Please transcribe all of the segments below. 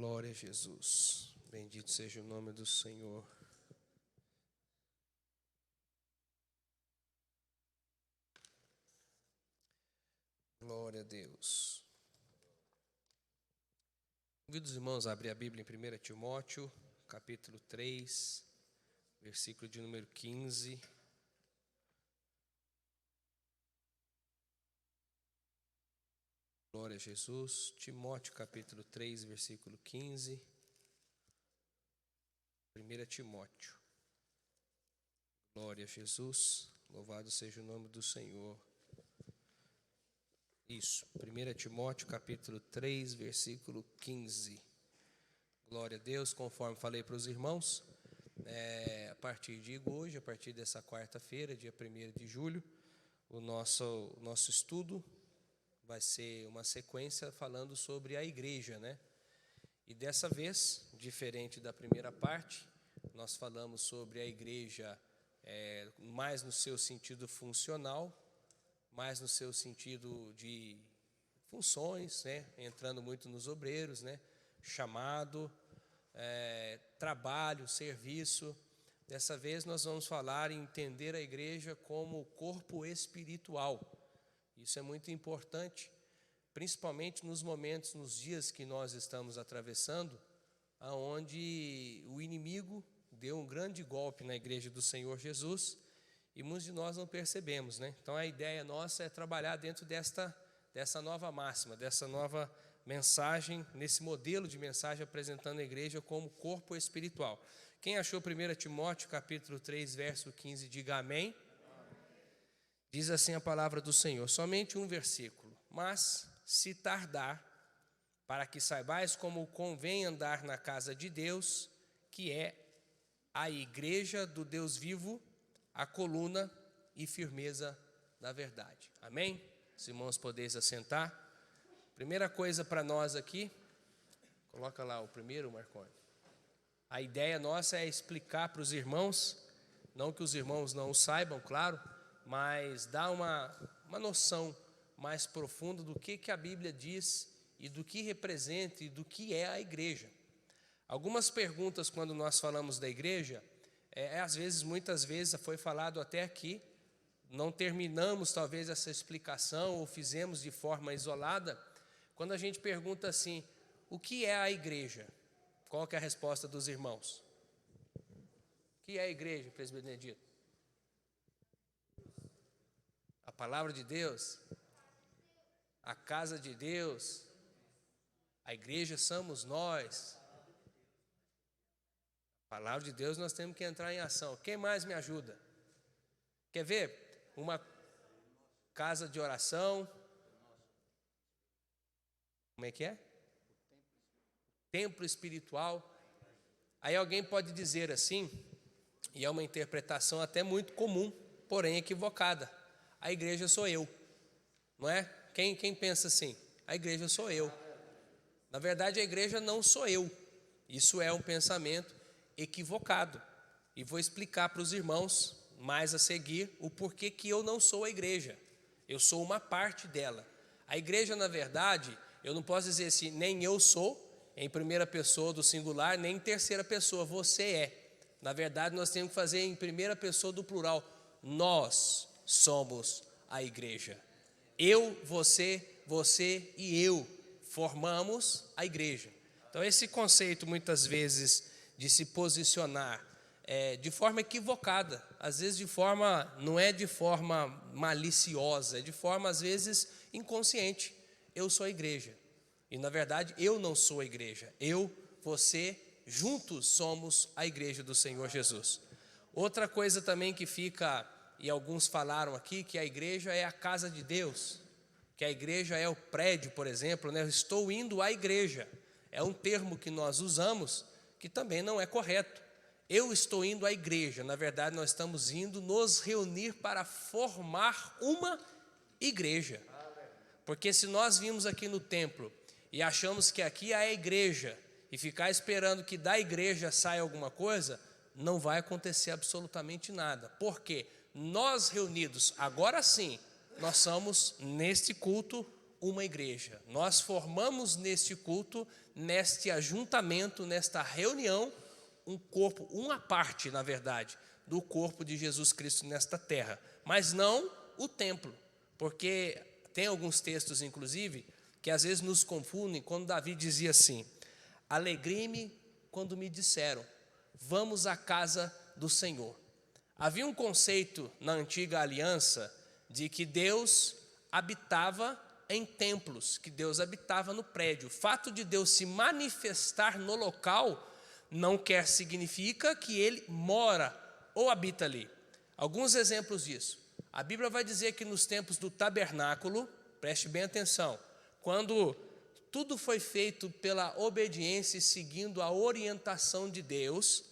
Glória a Jesus. Bendito seja o nome do Senhor. Glória a Deus. Convido os irmãos a abrir a Bíblia em 1 Timóteo, capítulo 3, versículo de número 15. Glória a Jesus. Timóteo, capítulo 3, versículo 15. 1 Timóteo. Glória a Jesus. Louvado seja o nome do Senhor. Isso, 1 Timóteo, capítulo 3, versículo 15. Glória a Deus, conforme falei para os irmãos, a partir de hoje, a partir dessa quarta-feira, dia 1º de julho, o nosso estudo vai ser uma sequência falando sobre a igreja, né? E dessa vez, diferente da primeira parte, nós falamos sobre a igreja mais no seu sentido funcional, mais no seu sentido de funções, né? Entrando muito nos obreiros, né? Chamado, trabalho, serviço. Dessa vez nós vamos falar em entender a igreja como corpo espiritual. Isso é muito importante, principalmente nos momentos, nos dias que nós estamos atravessando, aonde o inimigo deu um grande golpe na igreja do Senhor Jesus e muitos de nós não percebemos, né? Então a ideia nossa é trabalhar dentro dessa nova máxima, dessa nova mensagem, nesse modelo de mensagem apresentando a igreja como corpo espiritual. Quem achou 1 Timóteo capítulo 3, verso 15, diga amém. Diz assim a palavra do Senhor, somente um versículo. Mas, se tardar, para que saibais como convém andar na casa de Deus, que é a igreja do Deus vivo, a coluna e firmeza da verdade. Amém? Os irmãos podeis assentar. Primeira coisa para nós aqui, coloca lá o primeiro, Marconi. A ideia nossa é explicar para os irmãos, não que os irmãos não o saibam, claro, mas dar uma noção mais profunda do que a Bíblia diz e do que representa e do que é a igreja. Algumas perguntas quando nós falamos da igreja, muitas vezes foi falado até aqui, não terminamos talvez essa explicação ou fizemos de forma isolada, quando a gente pergunta assim, o que é a igreja? Qual que é a resposta dos irmãos? O que é a igreja, presbítero Benedito? A palavra de Deus, a casa de Deus, a igreja somos nós. A palavra de Deus nós temos que entrar em ação. Quem mais me ajuda? Quer ver? Uma casa de oração. Como é que é? Templo espiritual. Aí alguém pode dizer assim, e é uma interpretação até muito comum, porém equivocada. A igreja sou eu, não é? Quem pensa assim? A igreja sou eu. Na verdade, a igreja não sou eu. Isso é um pensamento equivocado. E vou explicar para os irmãos, mais a seguir, o porquê que eu não sou a igreja. Eu sou uma parte dela. A igreja, na verdade, eu não posso dizer assim, nem eu sou, em primeira pessoa do singular, nem em terceira pessoa, você é. Na verdade, nós temos que fazer em primeira pessoa do plural. Nós somos a igreja. Eu, você e eu formamos a igreja. Então esse conceito muitas vezes de se posicionar de forma equivocada, às vezes não é de forma maliciosa, é de forma às vezes inconsciente. Eu sou a igreja. E na verdade eu não sou a igreja. Eu, você, juntos somos a igreja do Senhor Jesus. Outra coisa também que fica, e alguns falaram aqui, que a igreja é a casa de Deus, que a igreja é o prédio, por exemplo, né? Eu estou indo à igreja, é um termo que nós usamos, que também não é correto. Eu estou indo à igreja, na verdade nós estamos indo nos reunir para formar uma igreja. Porque se nós vimos aqui no templo e achamos que aqui é a igreja, e ficar esperando que da igreja saia alguma coisa, não vai acontecer absolutamente nada. Por quê? Nós reunidos, agora sim, nós somos neste culto uma igreja. Nós formamos neste culto, neste ajuntamento, nesta reunião, um corpo, uma parte, na verdade, do corpo de Jesus Cristo nesta terra, mas não o templo, porque tem alguns textos, inclusive, que às vezes nos confundem, quando Davi dizia assim: alegrei-me quando me disseram, vamos à casa do Senhor. Havia um conceito na antiga aliança de que Deus habitava em templos, que Deus habitava no prédio. O fato de Deus se manifestar no local não quer significa que Ele mora ou habita ali. Alguns exemplos disso. A Bíblia vai dizer que nos tempos do tabernáculo, preste bem atenção, quando tudo foi feito pela obediência e seguindo a orientação de Deus,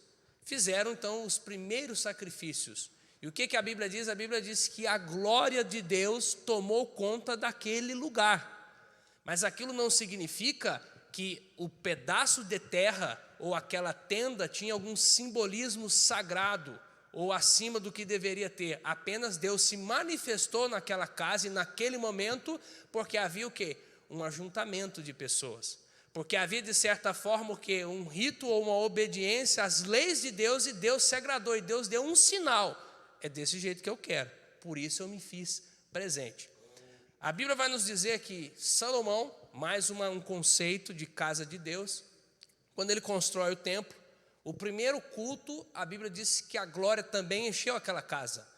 fizeram então os primeiros sacrifícios. E o que a Bíblia diz? A Bíblia diz que a glória de Deus tomou conta daquele lugar. Mas aquilo não significa que o pedaço de terra ou aquela tenda tinha algum simbolismo sagrado ou acima do que deveria ter. Apenas Deus se manifestou naquela casa e naquele momento, porque havia o quê? Um ajuntamento de pessoas. Porque havia, de certa forma, o quê? Um rito ou uma obediência às leis de Deus, e Deus se agradou, e Deus deu um sinal. É desse jeito que eu quero, por isso eu me fiz presente. A Bíblia vai nos dizer que Salomão, mais um conceito de casa de Deus, quando ele constrói o templo, o primeiro culto, a Bíblia diz que a glória também encheu aquela casa,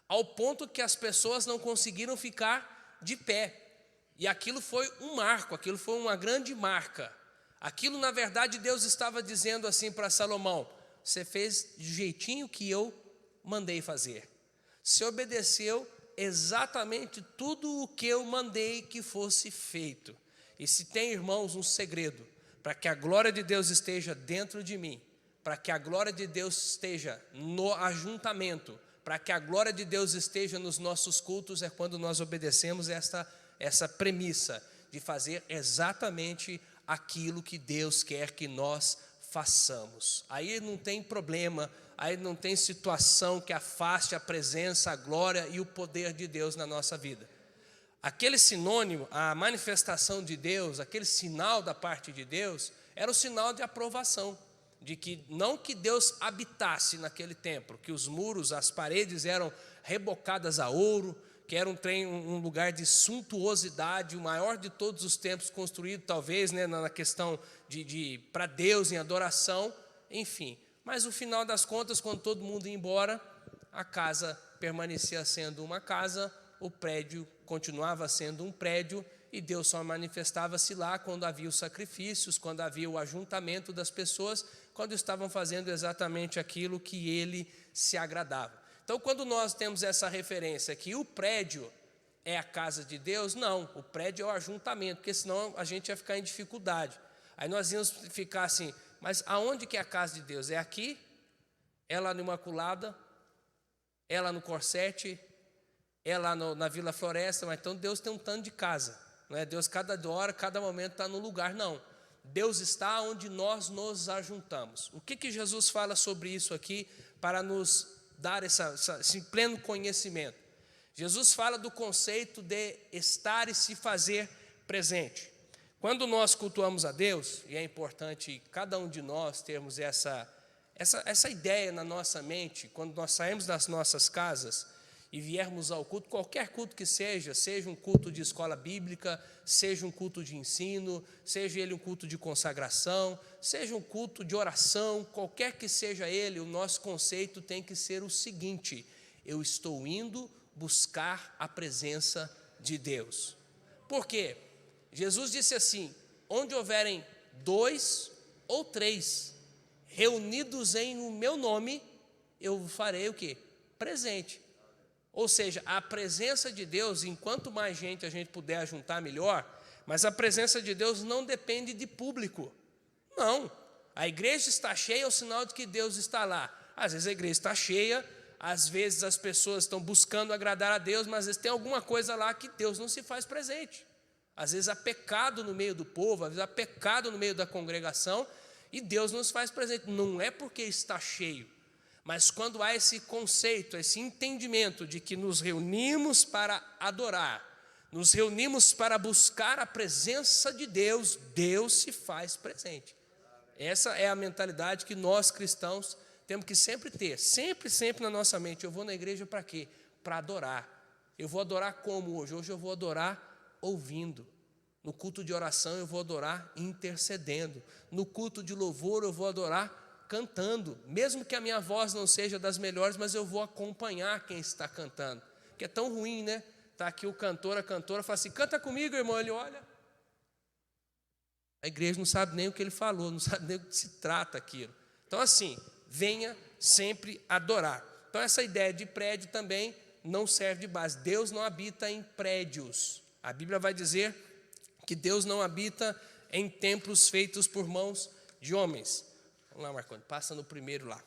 ao ponto que as pessoas não conseguiram ficar de pé. E aquilo foi um marco, aquilo foi uma grande marca. Aquilo, na verdade, Deus estava dizendo assim para Salomão: você fez do jeitinho que eu mandei fazer. Você obedeceu exatamente tudo o que eu mandei que fosse feito. E se tem, irmãos, um segredo para que a glória de Deus esteja dentro de mim, para que a glória de Deus esteja no ajuntamento, para que a glória de Deus esteja nos nossos cultos, é quando nós obedecemos essa premissa de fazer exatamente aquilo que Deus quer que nós façamos. Aí não tem problema, aí não tem situação que afaste a presença, a glória e o poder de Deus na nossa vida. Aquele sinônimo, a manifestação de Deus, aquele sinal da parte de Deus, era o sinal de aprovação, de que não que Deus habitasse naquele templo, que os muros, as paredes eram rebocadas a ouro, que era um lugar de suntuosidade, o maior de todos os templos construído, talvez, né, na questão para Deus em adoração, enfim. Mas no final das contas, quando todo mundo ia embora, a casa permanecia sendo uma casa, o prédio continuava sendo um prédio, e Deus só manifestava-se lá quando havia os sacrifícios, quando havia o ajuntamento das pessoas, quando estavam fazendo exatamente aquilo que Ele se agradava. Então, quando nós temos essa referência que o prédio é a casa de Deus, não, o prédio é o ajuntamento, porque senão a gente ia ficar em dificuldade. Aí nós íamos ficar assim, mas aonde que é a casa de Deus? É aqui? É lá no Imaculada? É lá no Corsete? É lá na Vila Floresta? Mas então Deus tem um tanto de casa, não é? Deus cada hora, cada momento está no lugar, não. Deus está onde nós nos ajuntamos. O que Jesus fala sobre isso aqui para nos dar esse pleno conhecimento? Jesus fala do conceito de estar e se fazer presente. Quando nós cultuamos a Deus, e é importante cada um de nós termos essa ideia na nossa mente, quando nós saímos das nossas casas e viermos ao culto, qualquer culto que seja um culto de escola bíblica, seja um culto de ensino, seja ele um culto de consagração, seja um culto de oração, qualquer que seja ele, o nosso conceito tem que ser o seguinte: eu estou indo buscar a presença de Deus. Por quê? Jesus disse assim: onde houverem 2 ou 3 reunidos em o meu nome, eu farei o quê? Presente. Ou seja, a presença de Deus, enquanto mais gente a gente puder juntar, melhor, mas a presença de Deus não depende de público. Não, a igreja está cheia é o sinal de que Deus está lá. Às vezes a igreja está cheia, às vezes as pessoas estão buscando agradar a Deus, mas às vezes tem alguma coisa lá que Deus não se faz presente. Às vezes há pecado no meio do povo, às vezes há pecado no meio da congregação, e Deus não se faz presente. Não é porque está cheio, mas quando há esse conceito, esse entendimento de que nos reunimos para adorar, nos reunimos para buscar a presença de Deus, Deus se faz presente. Essa é a mentalidade que nós cristãos temos que sempre ter, sempre na nossa mente. Eu vou na igreja para quê? Para adorar. Eu vou adorar como hoje? Hoje eu vou adorar ouvindo. No culto de oração eu vou adorar intercedendo. No culto de louvor eu vou adorar cantando. Mesmo que a minha voz não seja das melhores, mas eu vou acompanhar quem está cantando. Que é tão ruim, né? Está aqui o cantor, a cantora, fala assim, canta comigo, irmão. Ele olha. A igreja não sabe nem o que ele falou, não sabe nem o que se trata aquilo. Então assim, venha sempre adorar. Então essa ideia de prédio também não serve de base. Deus não habita em prédios. A Bíblia vai dizer que Deus não habita em templos feitos por mãos de homens. Vamos lá, Marconi, passa no primeiro lá.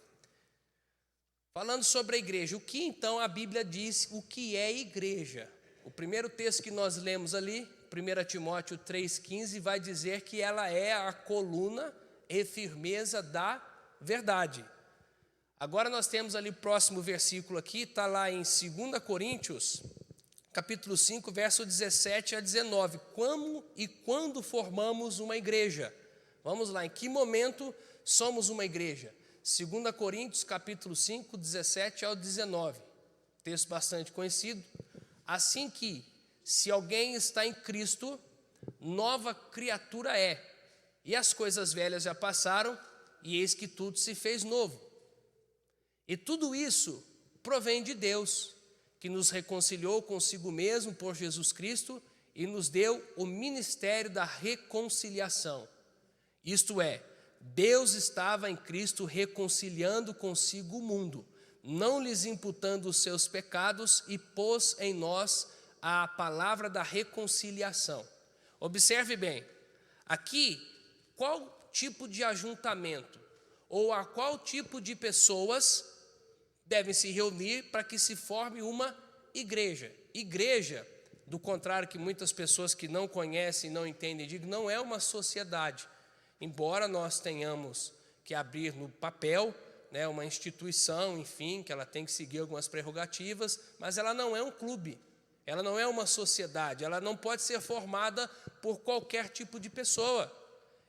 Falando sobre a igreja, o que então a Bíblia diz, o que é igreja? O primeiro texto que nós lemos ali, 1 Timóteo 3,15, vai dizer que ela é a coluna e firmeza da verdade. Agora nós temos ali o próximo versículo aqui, está lá em 2 Coríntios, capítulo 5, verso 17 a 19. Como e quando formamos uma igreja? Vamos lá, em que momento somos uma igreja? 2 Coríntios, capítulo 5, 17 ao 19. Texto bastante conhecido. Assim que, se alguém está em Cristo, nova criatura é. E as coisas velhas já passaram, e eis que tudo se fez novo. E tudo isso provém de Deus, que nos reconciliou consigo mesmo por Jesus Cristo e nos deu o ministério da reconciliação. Isto é, Deus estava em Cristo reconciliando consigo o mundo, não lhes imputando os seus pecados, e pôs em nós a palavra da reconciliação. Observe bem, aqui, qual tipo de ajuntamento ou a qual tipo de pessoas devem se reunir para que se forme uma igreja? Igreja, do contrário que muitas pessoas que não conhecem, não entendem, digam, não é uma sociedade. Embora nós tenhamos que abrir no papel, né, uma instituição, enfim, que ela tem que seguir algumas prerrogativas, mas ela não é um clube, ela não é uma sociedade, ela não pode ser formada por qualquer tipo de pessoa.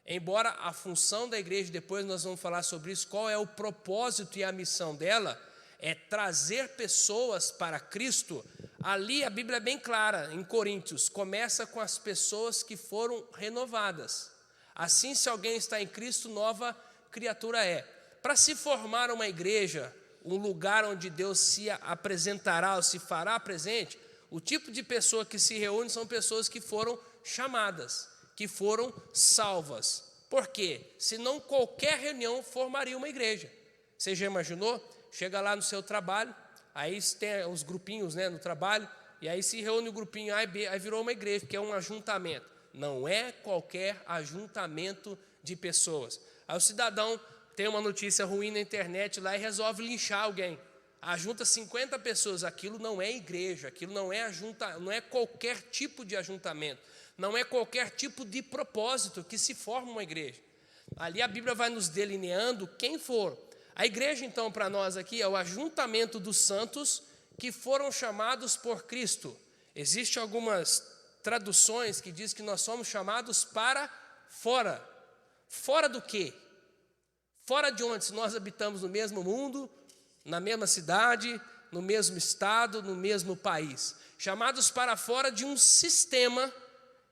Embora a função da igreja, depois nós vamos falar sobre isso, qual é o propósito e a missão dela, é trazer pessoas para Cristo. Ali a Bíblia é bem clara, em Coríntios, começa com as pessoas que foram renovadas. Assim, se alguém está em Cristo, nova criatura é. Para se formar uma igreja, um lugar onde Deus se apresentará ou se fará presente, o tipo de pessoa que se reúne são pessoas que foram chamadas, que foram salvas. Por quê? Senão qualquer reunião formaria uma igreja. Você já imaginou? Chega lá no seu trabalho, aí tem os grupinhos, né, no trabalho, e aí se reúne o grupinho A e B, aí virou uma igreja, que é um ajuntamento. Não é qualquer ajuntamento de pessoas. Aí o cidadão tem uma notícia ruim na internet lá e resolve linchar alguém. Ajunta 50 pessoas, aquilo não é igreja, aquilo não é qualquer tipo de ajuntamento, não é qualquer tipo de propósito que se forma uma igreja. Ali a Bíblia vai nos delineando quem for. A igreja, então, para nós aqui é o ajuntamento dos santos que foram chamados por Cristo. Existem algumas traduções que dizem que nós somos chamados para fora. Fora do quê? Fora de onde? Se nós habitamos no mesmo mundo, na mesma cidade, no mesmo estado, no mesmo país. Chamados para fora de um sistema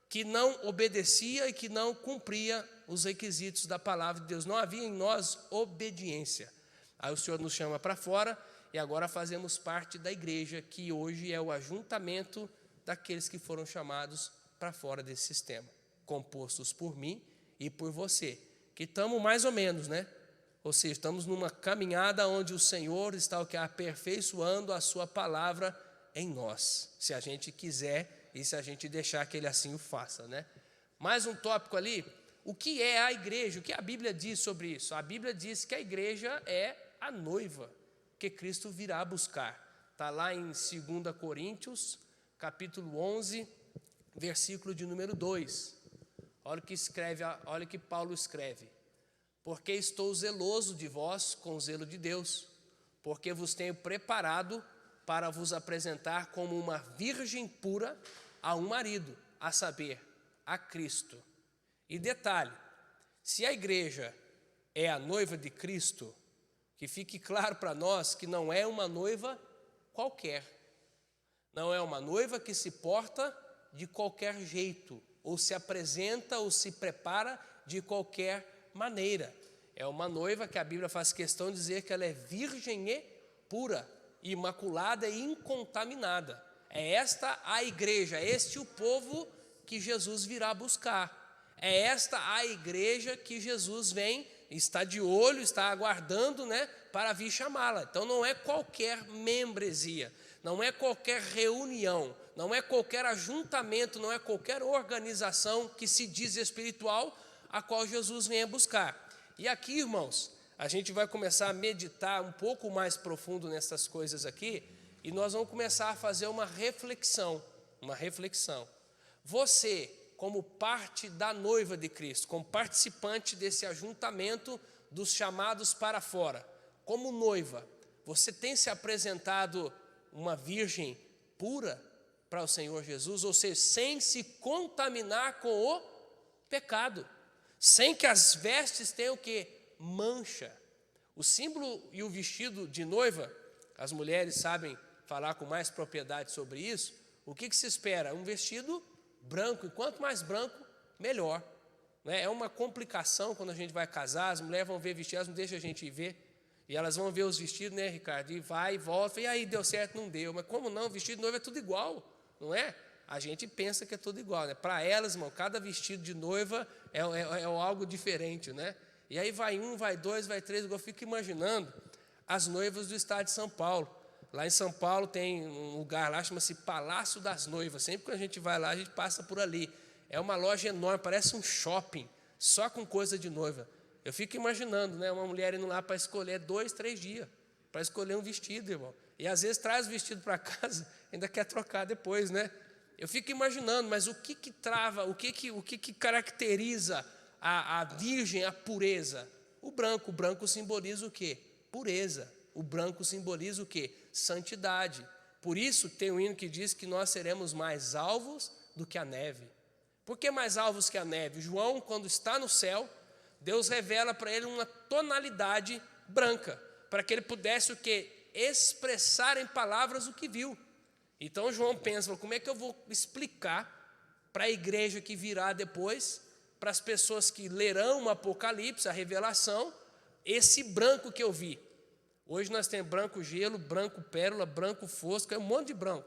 que não obedecia e que não cumpria os requisitos da palavra de Deus. Não havia em nós obediência. Aí o Senhor nos chama para fora e agora fazemos parte da igreja, que hoje é o ajuntamento daqueles que foram chamados para fora desse sistema, compostos por mim e por você, que estamos mais ou menos, né? Ou seja, estamos numa caminhada onde o Senhor está aperfeiçoando a sua palavra em nós, se a gente quiser e se a gente deixar que Ele assim o faça, né? Mais um tópico ali, o que é a igreja? O que a Bíblia diz sobre isso? A Bíblia diz que a igreja é a noiva que Cristo virá buscar. Está lá em 2 Coríntios, capítulo 11, versículo de número 2. Olha o que Paulo escreve. Porque estou zeloso de vós com o zelo de Deus, porque vos tenho preparado para vos apresentar como uma virgem pura a um marido, a saber, a Cristo. E detalhe, se a igreja é a noiva de Cristo, que fique claro para nós que não é uma noiva qualquer. Não é uma noiva que se porta de qualquer jeito, ou se apresenta ou se prepara de qualquer maneira. É uma noiva que a Bíblia faz questão de dizer que ela é virgem e pura, imaculada e incontaminada. É esta a igreja, é este o povo que Jesus virá buscar. É esta a igreja que Jesus vem, está de olho, está aguardando, para vir chamá-la. Então não é qualquer membresia, não é qualquer reunião, não é qualquer ajuntamento, não é qualquer organização que se diz espiritual a qual Jesus vem buscar. E aqui, irmãos, a gente vai começar a meditar um pouco mais profundo nessas coisas aqui, e nós vamos começar a fazer uma reflexão. Você, como parte da noiva de Cristo, como participante desse ajuntamento dos chamados para fora, como noiva, você tem se apresentado uma virgem pura para o Senhor Jesus, ou seja, sem se contaminar com o pecado, sem que as vestes tenham o quê? Mancha. O símbolo e o vestido de noiva, as mulheres sabem falar com mais propriedade sobre isso. O que se espera? Um vestido branco, e quanto mais branco, melhor. É uma complicação quando a gente vai casar, as mulheres vão ver vestido, elas não deixam a gente ir ver, e elas vão ver os vestidos, Ricardo? E vai e volta, e aí, deu certo, não deu. Mas como não? O vestido de noiva é tudo igual, não é? A gente pensa que é tudo igual, Para elas, irmão, cada vestido de noiva é algo diferente, E aí vai um, vai dois, vai três. Eu fico imaginando as noivas do estado de São Paulo. Lá em São Paulo tem um lugar lá, chama-se Palácio das Noivas. Sempre que a gente vai lá, a gente passa por ali. É uma loja enorme, parece um shopping, só com coisa de noiva. Eu fico imaginando, uma mulher indo lá para escolher 2, 3 dias, para escolher um vestido, irmão. E às vezes traz o vestido para casa, ainda quer trocar depois, Eu fico imaginando, mas o que trava, o que caracteriza a virgem, a pureza? O branco simboliza o quê? Pureza. O branco simboliza o quê? Santidade. Por isso tem um hino que diz que nós seremos mais alvos do que a neve. Por que mais alvos que a neve? João, quando está no céu, Deus revela para ele uma tonalidade branca, para que ele pudesse o quê? Expressar em palavras o que viu. Então João pensa, como é que eu vou explicar para a igreja que virá depois, para as pessoas que lerão o Apocalipse, a revelação, esse branco que eu vi? Hoje nós temos branco gelo, branco pérola, branco fosco, é um monte de branco.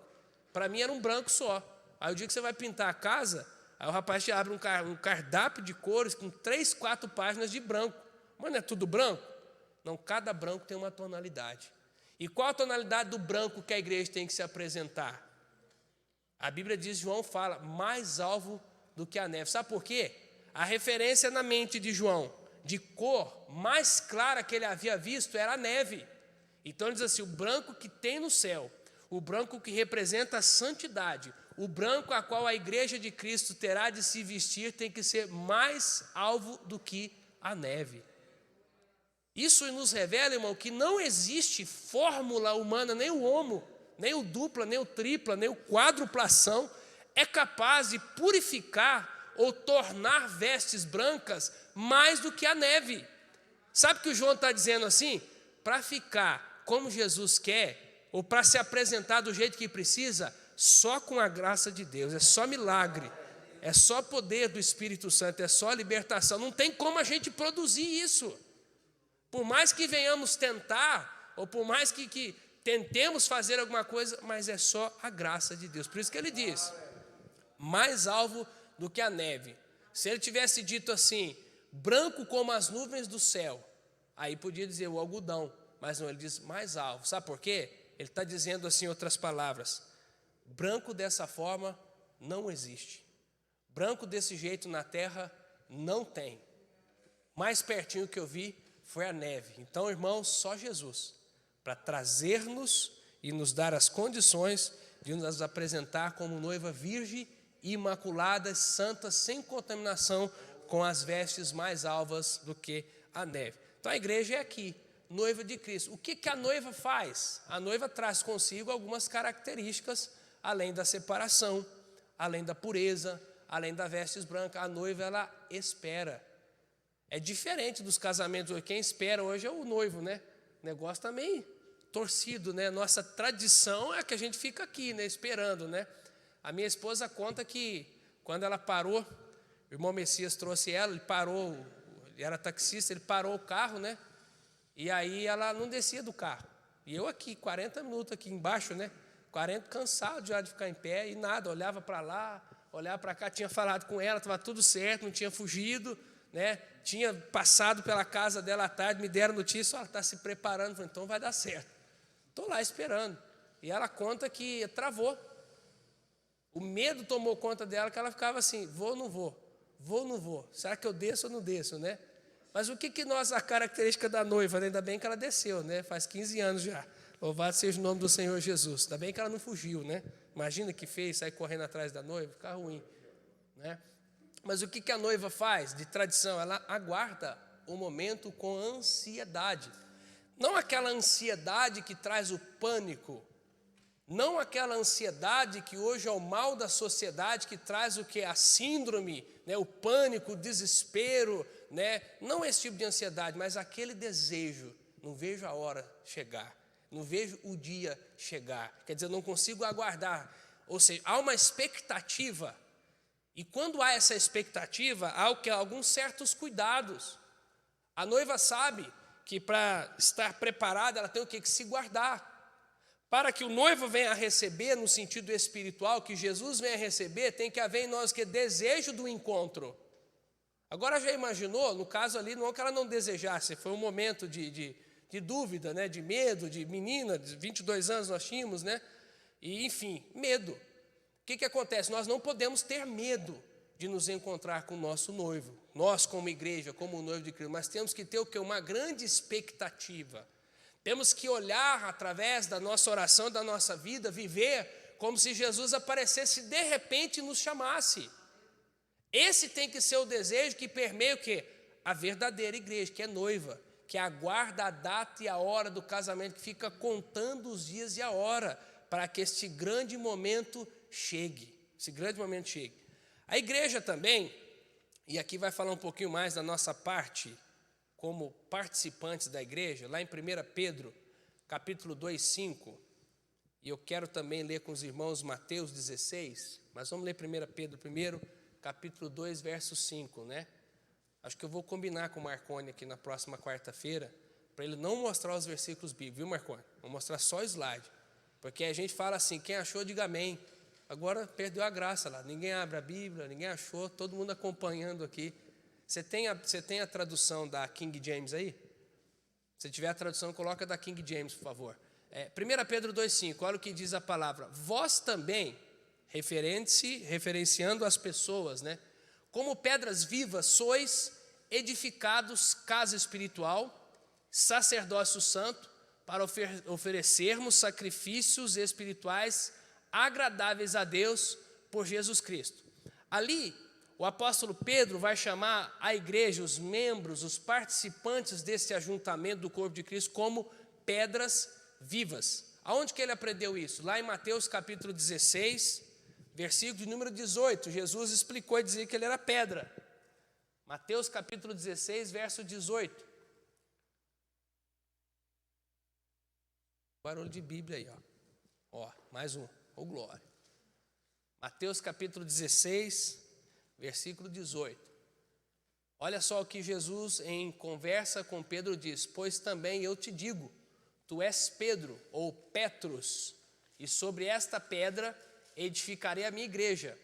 Para mim era um branco só. Aí o dia que você vai pintar a casa, aí o rapaz te abre um cardápio de cores com 3, 4 páginas de branco. Mas não é tudo branco? Não, cada branco tem uma tonalidade. E qual a tonalidade do branco que a igreja tem que se apresentar? A Bíblia diz, João fala, mais alvo do que a neve. Sabe por quê? A referência na mente de João, de cor mais clara que ele havia visto, era a neve. Então ele diz assim, o branco que tem no céu, o branco que representa a santidade, o branco a qual a igreja de Cristo terá de se vestir, tem que ser mais alvo do que a neve. Isso nos revela, irmão, que não existe fórmula humana, nem o homo, nem o dupla, nem o tripla, nem o quádruplação é capaz de purificar ou tornar vestes brancas mais do que a neve. Sabe o que o João está dizendo assim? Para ficar como Jesus quer, ou para se apresentar do jeito que precisa, só com a graça de Deus, é só milagre, é só poder do Espírito Santo, é só libertação. Não tem como a gente produzir isso. Por mais que venhamos tentar, ou por mais que tentemos fazer alguma coisa, mas é só a graça de Deus. Por isso que ele diz, mais alvo do que a neve. Se ele tivesse dito assim, branco como as nuvens do céu, aí podia dizer o algodão, mas não, ele diz mais alvo. Sabe por quê? Ele está dizendo assim, em outras palavras, branco dessa forma não existe. Branco desse jeito na terra não tem. Mais pertinho que eu vi foi a neve. Então, irmãos, só Jesus, para trazer-nos e nos dar as condições de nos apresentar como noiva virgem, imaculada, santa, sem contaminação, com as vestes mais alvas do que a neve. Então a igreja é aqui, noiva de Cristo. O que a noiva faz? A noiva traz consigo algumas características, além da separação, além da pureza, além das vestes brancas. A noiva, ela espera. É diferente dos casamentos hoje. Quem espera hoje é o noivo, né? O negócio está meio torcido, né? Nossa tradição é que a gente fica aqui, né? Esperando, né? A minha esposa conta que quando ela parou, o irmão Messias trouxe ela, ele parou, ele era taxista, ele parou o carro, né? E aí ela não descia do carro. E eu aqui, 40 minutos aqui embaixo, né? 40, cansado já de ficar em pé e nada, olhava para lá, olhava para cá, tinha falado com ela, estava tudo certo, não tinha fugido, né? Tinha passado pela casa dela à tarde, me deram notícia, ela está se preparando, falei, então vai dar certo. Estou lá esperando. E ela conta que travou. O medo tomou conta dela, que ela ficava assim, vou ou não vou? Vou ou não vou? Será que eu desço ou não desço, né? Mas o que nós, a característica da noiva, né? Ainda bem que ela desceu, né? Faz 15 anos já. Louvado seja o nome do Senhor Jesus. Ainda bem que ela não fugiu, né? Imagina que fez, sair correndo atrás da noiva, fica ruim, né? Mas o que a noiva faz de tradição? Ela aguarda o momento com ansiedade. Não aquela ansiedade que traz o pânico, não aquela ansiedade que hoje é o mal da sociedade, que traz o que? A síndrome, né? O pânico, o desespero, né? Não esse tipo de ansiedade, mas aquele desejo. Não vejo a hora chegar, não vejo o dia chegar. Quer dizer, não consigo aguardar. Ou seja, há uma expectativa. E quando há essa expectativa, há alguns certos cuidados. A noiva sabe que para estar preparada, ela tem o que se guardar. Para que o noivo venha a receber, no sentido espiritual, que Jesus venha a receber, tem que haver em nós que desejo do encontro. Agora já imaginou, no caso ali, não que ela não desejasse, foi um momento de dúvida, né, de medo, de menina, de 22 anos nós tínhamos, né? E enfim, medo. O que acontece? Nós não podemos ter medo de nos encontrar com o nosso noivo. Nós, como igreja, como noivo de Cristo, mas temos que ter o quê? Uma grande expectativa. Temos que olhar através da nossa oração, da nossa vida, viver como se Jesus aparecesse de repente e nos chamasse. Esse tem que ser o desejo que permeia o quê? A verdadeira igreja, que é noiva, que aguarda a data e a hora do casamento, que fica contando os dias e a hora, para que este grande momento chegue. A igreja também, e aqui vai falar um pouquinho mais da nossa parte, como participantes da igreja, lá em 1 Pedro, capítulo 2, 5, e eu quero também ler com os irmãos Mateus 16, mas vamos ler 1 Pedro primeiro, capítulo 2, verso 5, né? Acho que eu vou combinar com o Marconi aqui na próxima quarta-feira, para ele não mostrar os versículos bíblicos, viu, Marconi? Vou mostrar só o slide, porque a gente fala assim, quem achou, diga amém. Agora perdeu a graça lá, ninguém abre a Bíblia, ninguém achou, todo mundo acompanhando aqui. Você tem a tradução da King James aí? Se tiver a tradução, coloca da King James, por favor. 1 Pedro 2,5, olha o que diz a palavra. Vós também, referenciando as pessoas, né? Como pedras vivas, sois edificados casa espiritual, sacerdócio santo, para oferecermos sacrifícios espirituais agradáveis a Deus por Jesus Cristo. Ali, o apóstolo Pedro vai chamar a igreja, os membros, os participantes desse ajuntamento do corpo de Cristo como pedras vivas. Aonde que ele aprendeu isso? Lá em Mateus capítulo 16, versículo de número 18, Jesus explicou e dizia que ele era pedra. Mateus capítulo 16, verso 18. Barulho de Bíblia aí, ó. Mais um. Ô, glória. Mateus capítulo 16, versículo 18. Olha só o que Jesus, em conversa com Pedro, diz: pois também eu te digo, tu és Pedro, ou Petrus, e sobre esta pedra edificarei a minha igreja,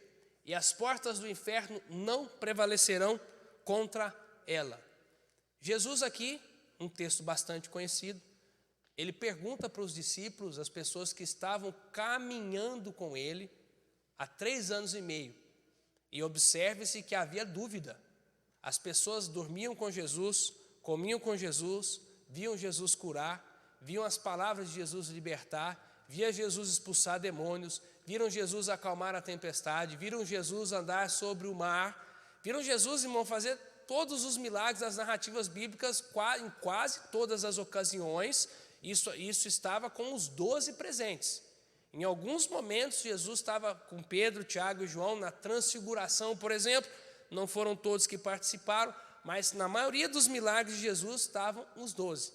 e as portas do inferno não prevalecerão contra ela. Jesus aqui, um texto bastante conhecido, ele pergunta para os discípulos, as pessoas que estavam caminhando com ele há 3 anos e meio. E observe-se que havia dúvida. As pessoas dormiam com Jesus, comiam com Jesus, viam Jesus curar, viam as palavras de Jesus libertar, via Jesus expulsar demônios, viram Jesus acalmar a tempestade, viram Jesus andar sobre o mar, viram Jesus, irmão, fazer todos os milagres das narrativas bíblicas em quase todas as ocasiões. Isso estava com os 12 presentes. Em alguns momentos, Jesus estava com Pedro, Tiago e João na transfiguração, por exemplo. Não foram todos que participaram, mas na maioria dos milagres de Jesus estavam os 12.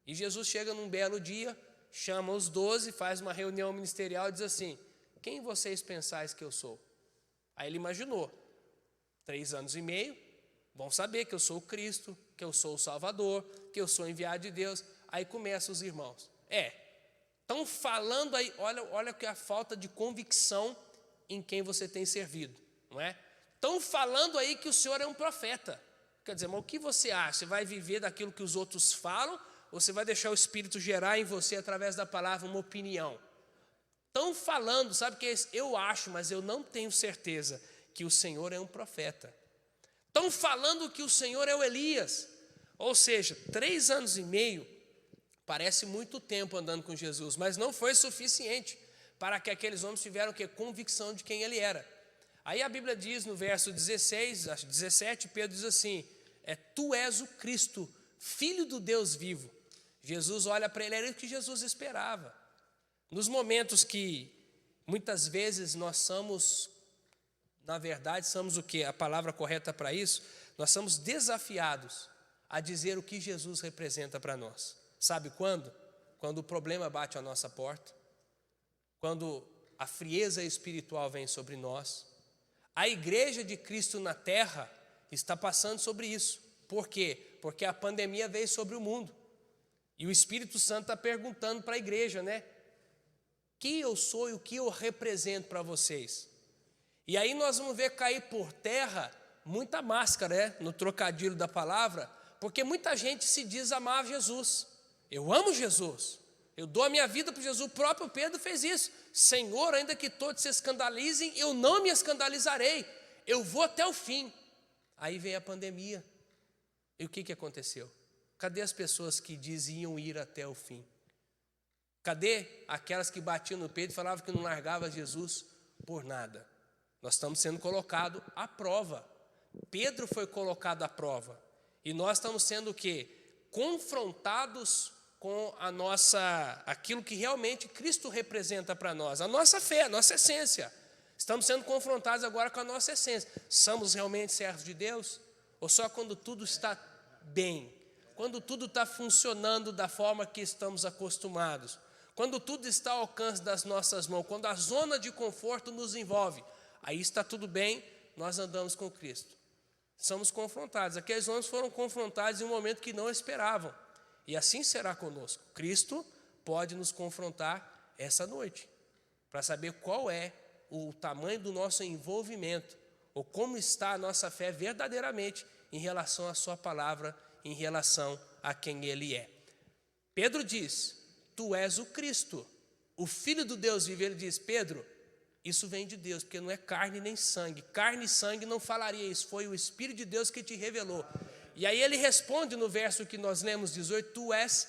E Jesus chega num belo dia, chama os 12, faz uma reunião ministerial e diz assim: quem vocês pensais que eu sou? Aí ele imaginou, 3 anos e meio, vão saber que eu sou o Cristo, que eu sou o Salvador, que eu sou enviado de Deus. Aí começam os irmãos. Estão falando aí, olha que a falta de convicção em quem você tem servido, não é? Estão falando aí que o Senhor é um profeta. Quer dizer, mas o que você acha? Você vai viver daquilo que os outros falam, ou você vai deixar o Espírito gerar em você, através da palavra, uma opinião? Estão falando, sabe o que é isso? Eu acho, mas eu não tenho certeza que o Senhor é um profeta. Estão falando que o Senhor é o Elias. Ou seja, 3 anos e meio, parece muito tempo andando com Jesus, mas não foi suficiente para que aqueles homens tiveram convicção de quem ele era. Aí a Bíblia diz no verso 16, acho 17, Pedro diz assim: tu és o Cristo, Filho do Deus vivo. Jesus olha para ele, era o que Jesus esperava. Nos momentos que muitas vezes nós somos, na verdade, somos o que? A palavra correta para isso, nós somos desafiados a dizer o que Jesus representa para nós. Sabe quando? Quando o problema bate à nossa porta, quando a frieza espiritual vem sobre nós. A igreja de Cristo na terra está passando sobre isso. Por quê? Porque a pandemia veio sobre o mundo. E o Espírito Santo está perguntando para a igreja, né? Quem eu sou e o que eu represento para vocês? E aí nós vamos ver cair por terra muita máscara, né? No trocadilho da palavra, porque muita gente se diz amar Jesus. Eu amo Jesus, eu dou a minha vida para Jesus. O próprio Pedro fez isso. Senhor, ainda que todos se escandalizem, eu não me escandalizarei, eu vou até o fim. Aí veio a pandemia. E o que aconteceu? Cadê as pessoas que diziam ir até o fim? Cadê aquelas que batiam no peito e falavam que não largava Jesus por nada? Nós estamos sendo colocados à prova. Pedro foi colocado à prova. E nós estamos sendo o quê? Confrontados com aquilo que realmente Cristo representa para nós, a nossa fé, a nossa essência. Estamos sendo confrontados agora com a nossa essência. Somos realmente servos de Deus? Ou só quando tudo está bem? Quando tudo está funcionando da forma que estamos acostumados? Quando tudo está ao alcance das nossas mãos? Quando a zona de conforto nos envolve? Aí está tudo bem, nós andamos com Cristo. Somos confrontados. Aqueles homens foram confrontados em um momento que não esperavam. E assim será conosco. Cristo pode nos confrontar essa noite, para saber qual é o tamanho do nosso envolvimento, ou como está a nossa fé verdadeiramente em relação à sua palavra, em relação a quem Ele é. Pedro diz: tu és o Cristo, o Filho do Deus vivo. Ele diz: Pedro, isso vem de Deus, porque não é carne nem sangue. Carne e sangue não falaria isso, foi o Espírito de Deus que te revelou. E aí ele responde no verso que nós lemos, 18: tu és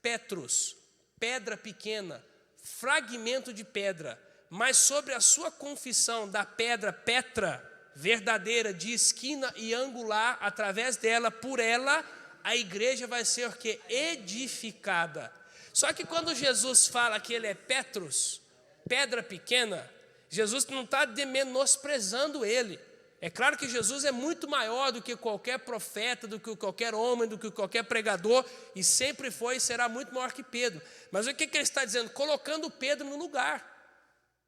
Petrus, pedra pequena, fragmento de pedra, mas sobre a sua confissão da pedra, Petra, verdadeira, de esquina e angular, através dela, por ela, a igreja vai ser o quê? Edificada. Só que quando Jesus fala que ele é Petrus, pedra pequena, Jesus não está menosprezando ele. É claro que Jesus é muito maior do que qualquer profeta, do que qualquer homem, do que qualquer pregador, e sempre foi e será muito maior que Pedro. Mas o que ele está dizendo? Colocando Pedro no lugar.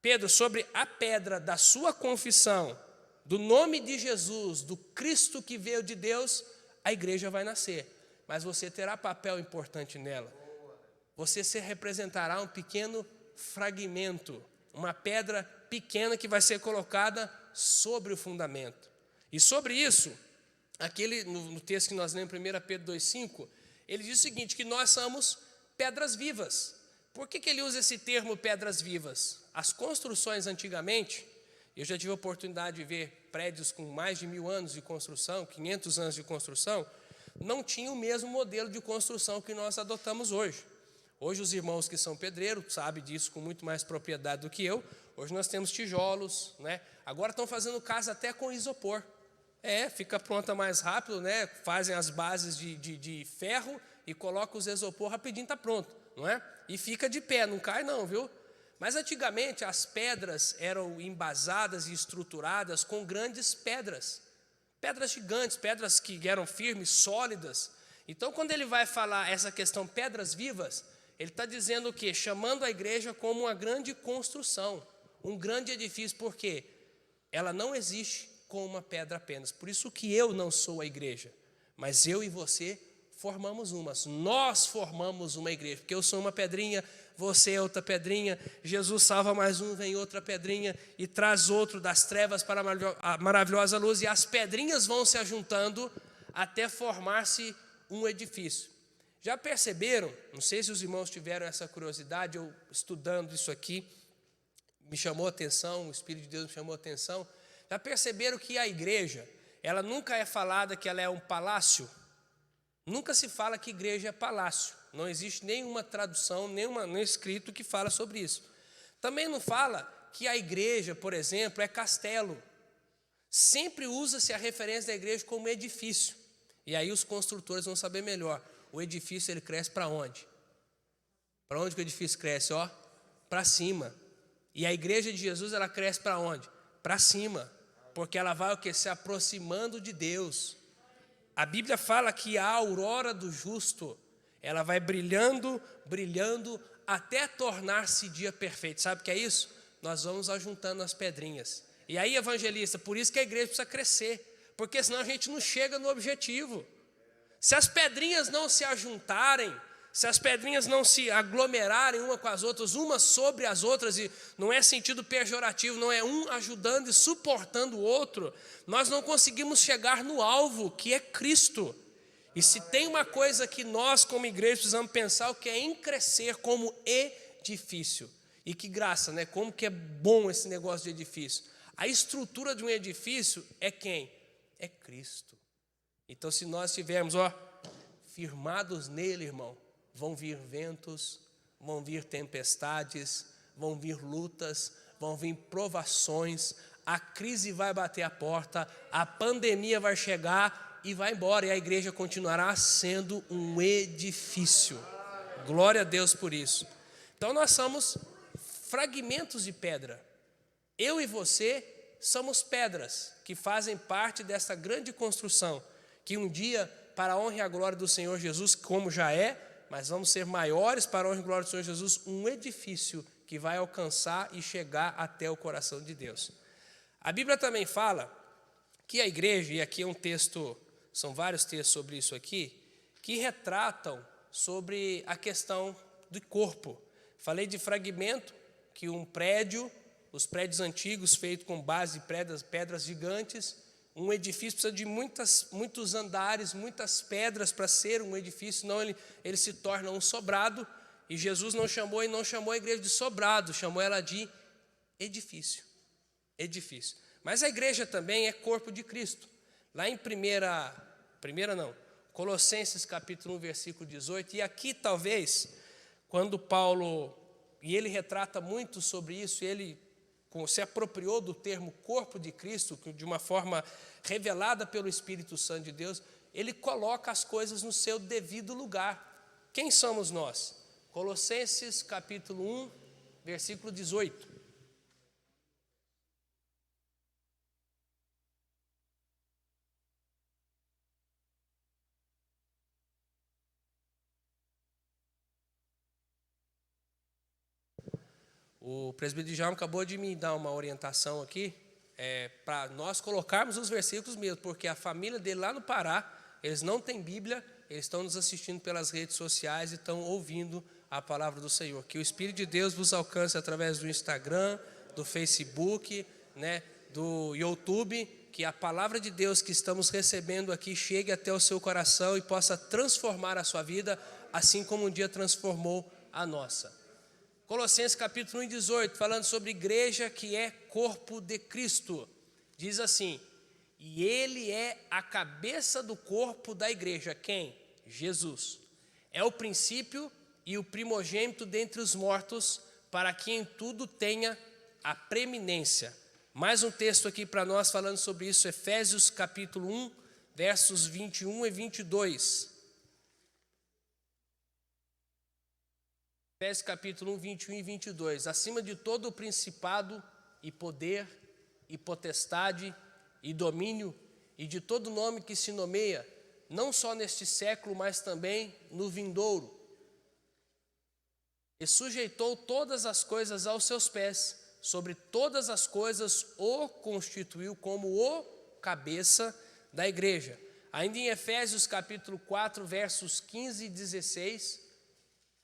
Pedro, sobre a pedra da sua confissão, do nome de Jesus, do Cristo que veio de Deus, a igreja vai nascer. Mas você terá papel importante nela. Você se representará um pequeno fragmento, uma pedra pequena que vai ser colocada sobre o fundamento. E sobre isso, no texto que nós lemos, 1 Pedro 2,5, ele diz o seguinte, que nós somos pedras vivas. Por que ele usa esse termo pedras vivas? As construções antigamente, eu já tive a oportunidade de ver prédios com mais de 1000 anos de construção, 500 anos de construção, não tinham o mesmo modelo de construção que nós adotamos hoje. Hoje os irmãos que são pedreiros sabem disso com muito mais propriedade do que eu. Hoje nós temos tijolos, né? Agora estão fazendo casa até com isopor. Fica pronta mais rápido, né? Fazem as bases de ferro e colocam os isopor rapidinho, está pronto, não é? E fica de pé, não cai não, viu? Mas antigamente as pedras eram embasadas e estruturadas com grandes pedras. Pedras gigantes, pedras que eram firmes, sólidas. Então, quando ele vai falar essa questão pedras vivas, ele está dizendo o quê? Chamando a igreja como uma grande construção, um grande edifício, porque ela não existe com uma pedra apenas. Por isso que eu não sou a igreja, mas eu e você formamos uma. Nós formamos uma igreja, porque eu sou uma pedrinha, você é outra pedrinha, Jesus salva mais um, vem outra pedrinha e traz outro das trevas para a maravilhosa luz, e as pedrinhas vão se ajuntando até formar-se um edifício. Já perceberam, não sei se os irmãos tiveram essa curiosidade, eu estudando isso aqui, me chamou a atenção, o Espírito de Deus me chamou a atenção, já perceberam que a igreja, ela nunca é falada que ela é um palácio? Nunca se fala que igreja é palácio, não existe nenhuma tradução, nenhum escrito que fala sobre isso. Também não fala que a igreja, por exemplo, é castelo. Sempre usa-se a referência da igreja como edifício, e aí os construtores vão saber melhor. O edifício, ele cresce para onde? Para onde que o edifício cresce? Ó, para cima. E a igreja de Jesus, ela cresce para onde? Para cima, porque ela vai o quê? Se aproximando de Deus. A Bíblia fala que a aurora do justo, ela vai brilhando, brilhando, até tornar-se dia perfeito. Sabe o que é isso? Nós vamos ajuntando as pedrinhas. E aí, evangelista, por isso que a igreja precisa crescer, porque senão a gente não chega no objetivo. Se as pedrinhas não se ajuntarem, se as pedrinhas não se aglomerarem uma com as outras, umas sobre as outras, e não é sentido pejorativo, não é um ajudando e suportando o outro, nós não conseguimos chegar no alvo, que é Cristo. E se tem uma coisa que nós como igreja precisamos pensar, o que é em crescer como edifício. E que graça, né? Como que é bom esse negócio de edifício. A estrutura de um edifício é quem? É Cristo. Então, se nós estivermos, firmados nele, irmão, vão vir ventos, vão vir tempestades, vão vir lutas, vão vir provações, a crise vai bater a porta, a pandemia vai chegar e vai embora, e a igreja continuará sendo um edifício. Glória a Deus por isso. Então, nós somos fragmentos de pedra. Eu e você somos pedras que fazem parte dessa grande construção, que um dia, para a honra e a glória do Senhor Jesus, como já é, mas vamos ser maiores para a honra e glória do Senhor Jesus, um edifício que vai alcançar e chegar até o coração de Deus. A Bíblia também fala que a igreja, e aqui é um texto, são vários textos sobre isso aqui, que retratam sobre a questão do corpo. Falei de fragmento, que um prédio, os prédios antigos feitos com base de pedras gigantes, um edifício precisa de muitos andares, muitas pedras para ser um edifício, senão ele se torna um sobrado. E Jesus não chamou a igreja de sobrado, chamou ela de edifício. Edifício. Mas a igreja também é corpo de Cristo. Lá em Colossenses capítulo 1, versículo 18, e aqui talvez, quando Paulo, e ele retrata muito sobre isso, ele se apropriou do termo corpo de Cristo, de uma forma revelada pelo Espírito Santo de Deus, ele coloca as coisas no seu devido lugar. Quem somos nós? Colossenses capítulo 1, versículo 18. O presbítero Djalma acabou de me dar uma orientação aqui, para nós colocarmos os versículos mesmo, porque a família dele lá no Pará, eles não têm Bíblia, eles estão nos assistindo pelas redes sociais e estão ouvindo a palavra do Senhor. Que o Espírito de Deus vos alcance através do Instagram, do Facebook, do YouTube, que a palavra de Deus que estamos recebendo aqui chegue até o seu coração e possa transformar a sua vida, assim como um dia transformou a nossa. Colossenses capítulo 1, 18, falando sobre igreja que é corpo de Cristo. Diz assim: e ele é a cabeça do corpo da igreja. Quem? Jesus. É o princípio e o primogênito dentre os mortos, para que em tudo tenha a preeminência. Mais um texto aqui para nós falando sobre isso, Efésios capítulo 1, versos 21 e 22. Efésios capítulo 1, 21 e 22. Acima de todo o principado e poder e potestade e domínio e de todo nome que se nomeia, não só neste século, mas também no vindouro. E sujeitou todas as coisas aos seus pés, sobre todas as coisas o constituiu como o cabeça da igreja. Ainda em Efésios capítulo 4, versos 15 e 16,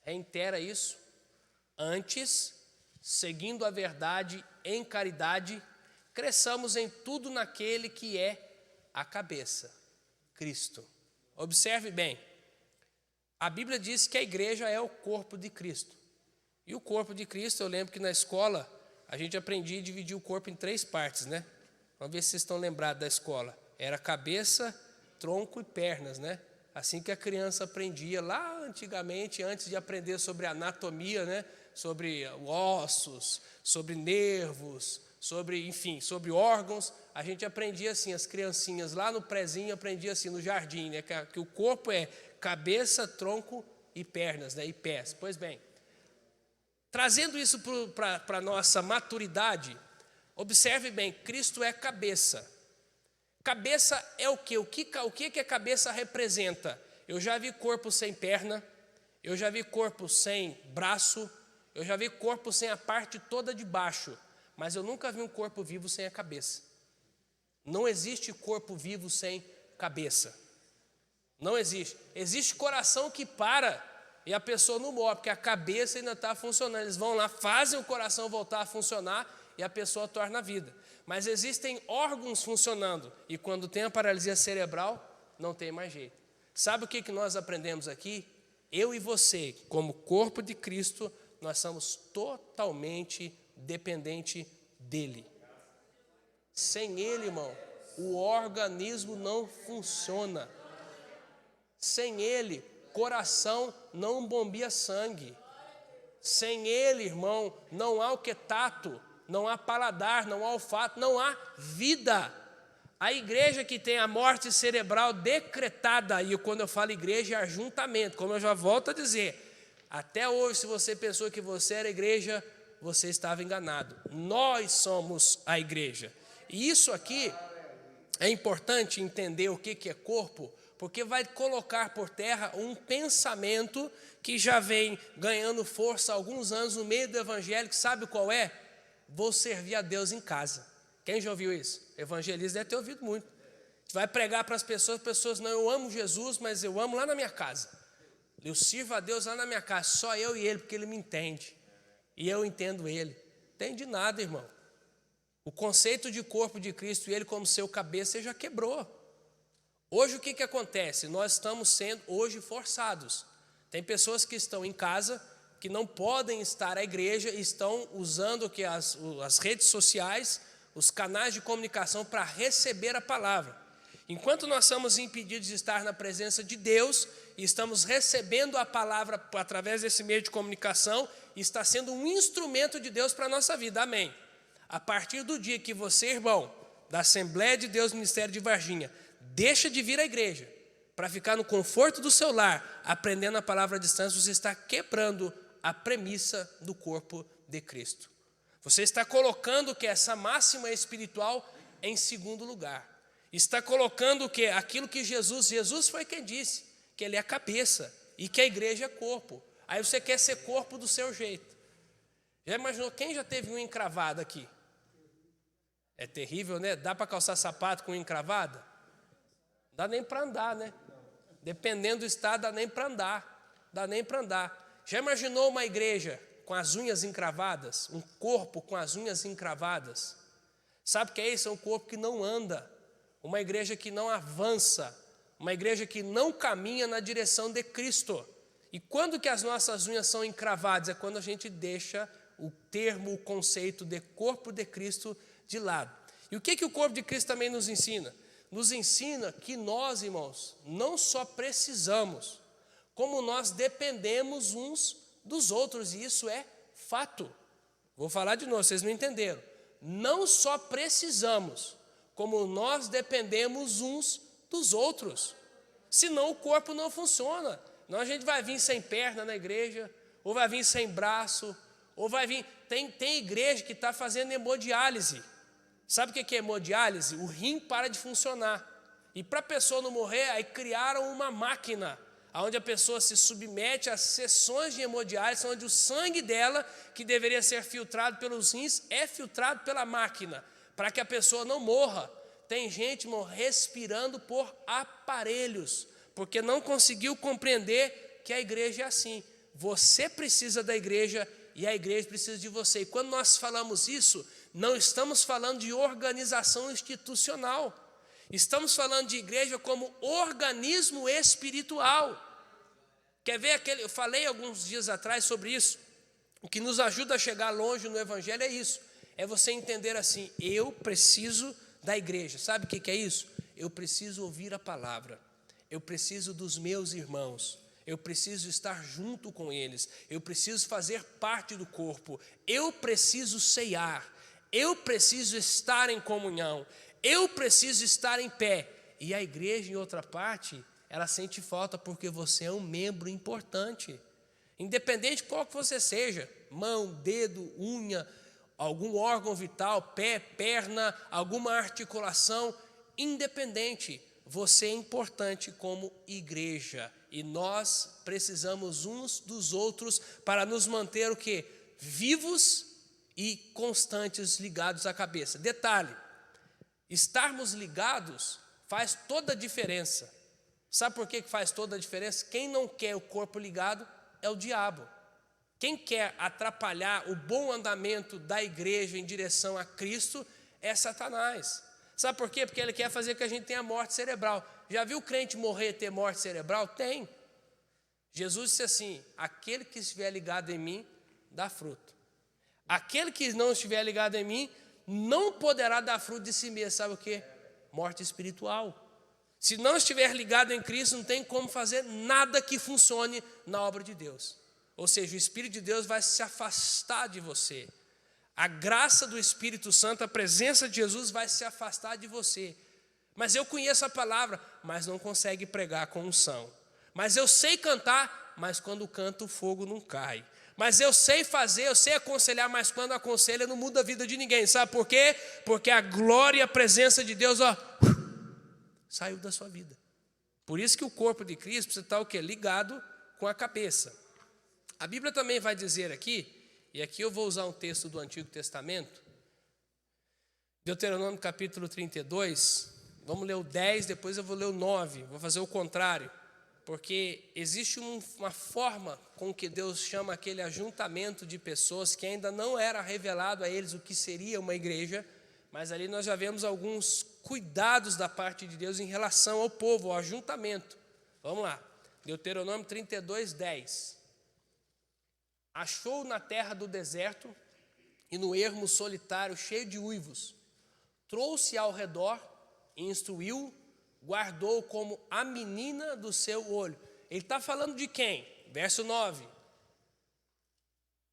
reitera isso. Antes, seguindo a verdade em caridade, cresçamos em tudo naquele que é a cabeça, Cristo. Observe bem, a Bíblia diz que a igreja é o corpo de Cristo. E o corpo de Cristo, eu lembro que na escola a gente aprendia a dividir o corpo em 3 partes, né? Vamos ver se vocês estão lembrados da escola. Era cabeça, tronco e pernas, né? Assim que a criança aprendia lá antigamente, antes de aprender sobre anatomia, né? Sobre ossos, sobre nervos, sobre órgãos, a gente aprendia assim, as criancinhas lá no prézinho aprendiam assim no jardim, né? Que o corpo é cabeça, tronco e pernas, né? E pés. Pois bem, trazendo isso para a nossa maturidade, observe bem, Cristo é cabeça. Cabeça é o quê? O que a cabeça representa? Eu já vi corpo sem perna, eu já vi corpo sem braço, eu já vi corpo sem a parte toda de baixo, mas eu nunca vi um corpo vivo sem a cabeça. Não existe corpo vivo sem cabeça. Não existe. Existe coração que para e a pessoa não morre, porque a cabeça ainda está funcionando. Eles vão lá, fazem o coração voltar a funcionar e a pessoa torna a vida. Mas existem órgãos funcionando e quando tem a paralisia cerebral, não tem mais jeito. Sabe o que nós aprendemos aqui? Eu e você, como corpo de Cristo, nós somos totalmente dependentes dele. Sem ele, irmão, o organismo não funciona. Sem ele, coração não bombia sangue. Sem ele, irmão, não há o que tato, não há paladar, não há olfato, não há vida. A igreja que tem a morte cerebral decretada, e quando eu falo igreja é ajuntamento, como eu já volto a dizer, até hoje se você pensou que você era igreja, você estava enganado. Nós somos a igreja. E isso aqui é importante entender o que é corpo, porque vai colocar por terra um pensamento que já vem ganhando força há alguns anos no meio do evangelho, que sabe qual é? Vou servir a Deus em casa. Quem já ouviu isso? Evangelista deve ter ouvido muito. Vai pregar para as pessoas, não, eu amo Jesus, mas eu amo lá na minha casa. Eu sirvo a Deus lá na minha casa, só eu e ele, porque ele me entende. E eu entendo ele. Entende nada, irmão. O conceito de corpo de Cristo e ele como seu cabeça, você já quebrou. Hoje o que acontece? Nós estamos sendo hoje forçados. Tem pessoas que estão em casa, que não podem estar à igreja, e estão usando que as redes sociais, os canais de comunicação para receber a palavra. Enquanto nós somos impedidos de estar na presença de Deus, e estamos recebendo a palavra através desse meio de comunicação, está sendo um instrumento de Deus para a nossa vida, amém. A partir do dia que você, irmão, da Assembleia de Deus, Ministério de Varginha, deixa de vir à igreja, para ficar no conforto do seu lar, aprendendo a palavra à distância, você está quebrando a premissa do corpo de Cristo. Você está colocando que essa máxima espiritual em segundo lugar. Está colocando que aquilo que Jesus foi quem disse, que ele é a cabeça e que a igreja é corpo. Aí você quer ser corpo do seu jeito. Já imaginou, quem já teve unha encravada aqui? É terrível, né? Dá para calçar sapato com unha encravada? Não dá nem para andar, né? Dependendo do estado, dá nem para andar. Dá nem para andar. Já imaginou uma igreja com as unhas encravadas? Um corpo com as unhas encravadas? Sabe o que é isso? É um corpo que não anda. Uma igreja que não avança. Uma igreja que não caminha na direção de Cristo. E quando que as nossas unhas são encravadas? É quando a gente deixa o termo, o conceito de corpo de Cristo de lado. E o que o corpo de Cristo também nos ensina? Nos ensina que nós, irmãos, não só precisamos, como nós dependemos uns dos outros, e isso é fato. Vou falar de novo, vocês não entenderam. Não só precisamos, como nós dependemos uns dos outros. Senão o corpo não funciona. Não, a gente vai vir sem perna na igreja, ou vai vir sem braço, ou vai vir... Tem igreja que está fazendo hemodiálise. Sabe o que é hemodiálise? O rim para de funcionar. E para a pessoa não morrer, aí criaram uma máquina, onde a pessoa se submete a sessões de hemodiálise, onde o sangue dela, que deveria ser filtrado pelos rins, é filtrado pela máquina, para que a pessoa não morra. Tem gente respirando por aparelhos, porque não conseguiu compreender que a igreja é assim. Você precisa da igreja e a igreja precisa de você. E quando nós falamos isso, não estamos falando de organização institucional. Estamos falando de igreja como organismo espiritual. Quer ver eu falei alguns dias atrás sobre isso. O que nos ajuda a chegar longe no evangelho é isso. É você entender assim, eu preciso da igreja. Sabe o que é isso? Eu preciso ouvir a palavra. Eu preciso dos meus irmãos. Eu preciso estar junto com eles. Eu preciso fazer parte do corpo. Eu preciso ceiar. Eu preciso estar em comunhão. Eu preciso estar em pé. E a igreja, em outra parte, ela sente falta porque você é um membro importante. Independente de qual que você seja, mão, dedo, unha, algum órgão vital, pé, perna, alguma articulação, independente, você é importante como igreja. E nós precisamos uns dos outros para nos manter o quê? Vivos e constantes, ligados à cabeça. Detalhe, estarmos ligados faz toda a diferença. Sabe por que faz toda a diferença? Quem não quer o corpo ligado é o diabo. Quem quer atrapalhar o bom andamento da igreja em direção a Cristo é Satanás. Sabe por quê? Porque ele quer fazer que a gente tenha morte cerebral. Já viu o crente morrer e ter morte cerebral? Tem. Jesus disse assim, aquele que estiver ligado em mim, dá fruto. Aquele que não estiver ligado em mim, não poderá dar fruto de si mesmo. Sabe o quê? Morte espiritual. Se não estiver ligado em Cristo, não tem como fazer nada que funcione na obra de Deus. Ou seja, o Espírito de Deus vai se afastar de você. A graça do Espírito Santo, a presença de Jesus vai se afastar de você. Mas eu conheço a palavra, mas não consegue pregar com unção. Mas eu sei cantar, mas quando canto o fogo não cai. Mas eu sei fazer, eu sei aconselhar, mas quando aconselho não muda a vida de ninguém. Sabe por quê? Porque a glória e a presença de Deus, saiu da sua vida. Por isso que o corpo de Cristo precisa estar o quê? Ligado com a cabeça. A Bíblia também vai dizer aqui, e aqui eu vou usar um texto do Antigo Testamento, Deuteronômio capítulo 32, vamos ler o 10, depois eu vou ler o 9, vou fazer o contrário, porque existe uma forma com que Deus chama aquele ajuntamento de pessoas que ainda não era revelado a eles o que seria uma igreja, mas ali nós já vemos alguns cuidados da parte de Deus em relação ao povo, ao ajuntamento. Vamos lá, Deuteronômio 32, 10. Achou na terra do deserto e no ermo solitário cheio de uivos. Trouxe ao redor, instruiu, guardou como a menina do seu olho. Ele está falando de quem? Verso 9.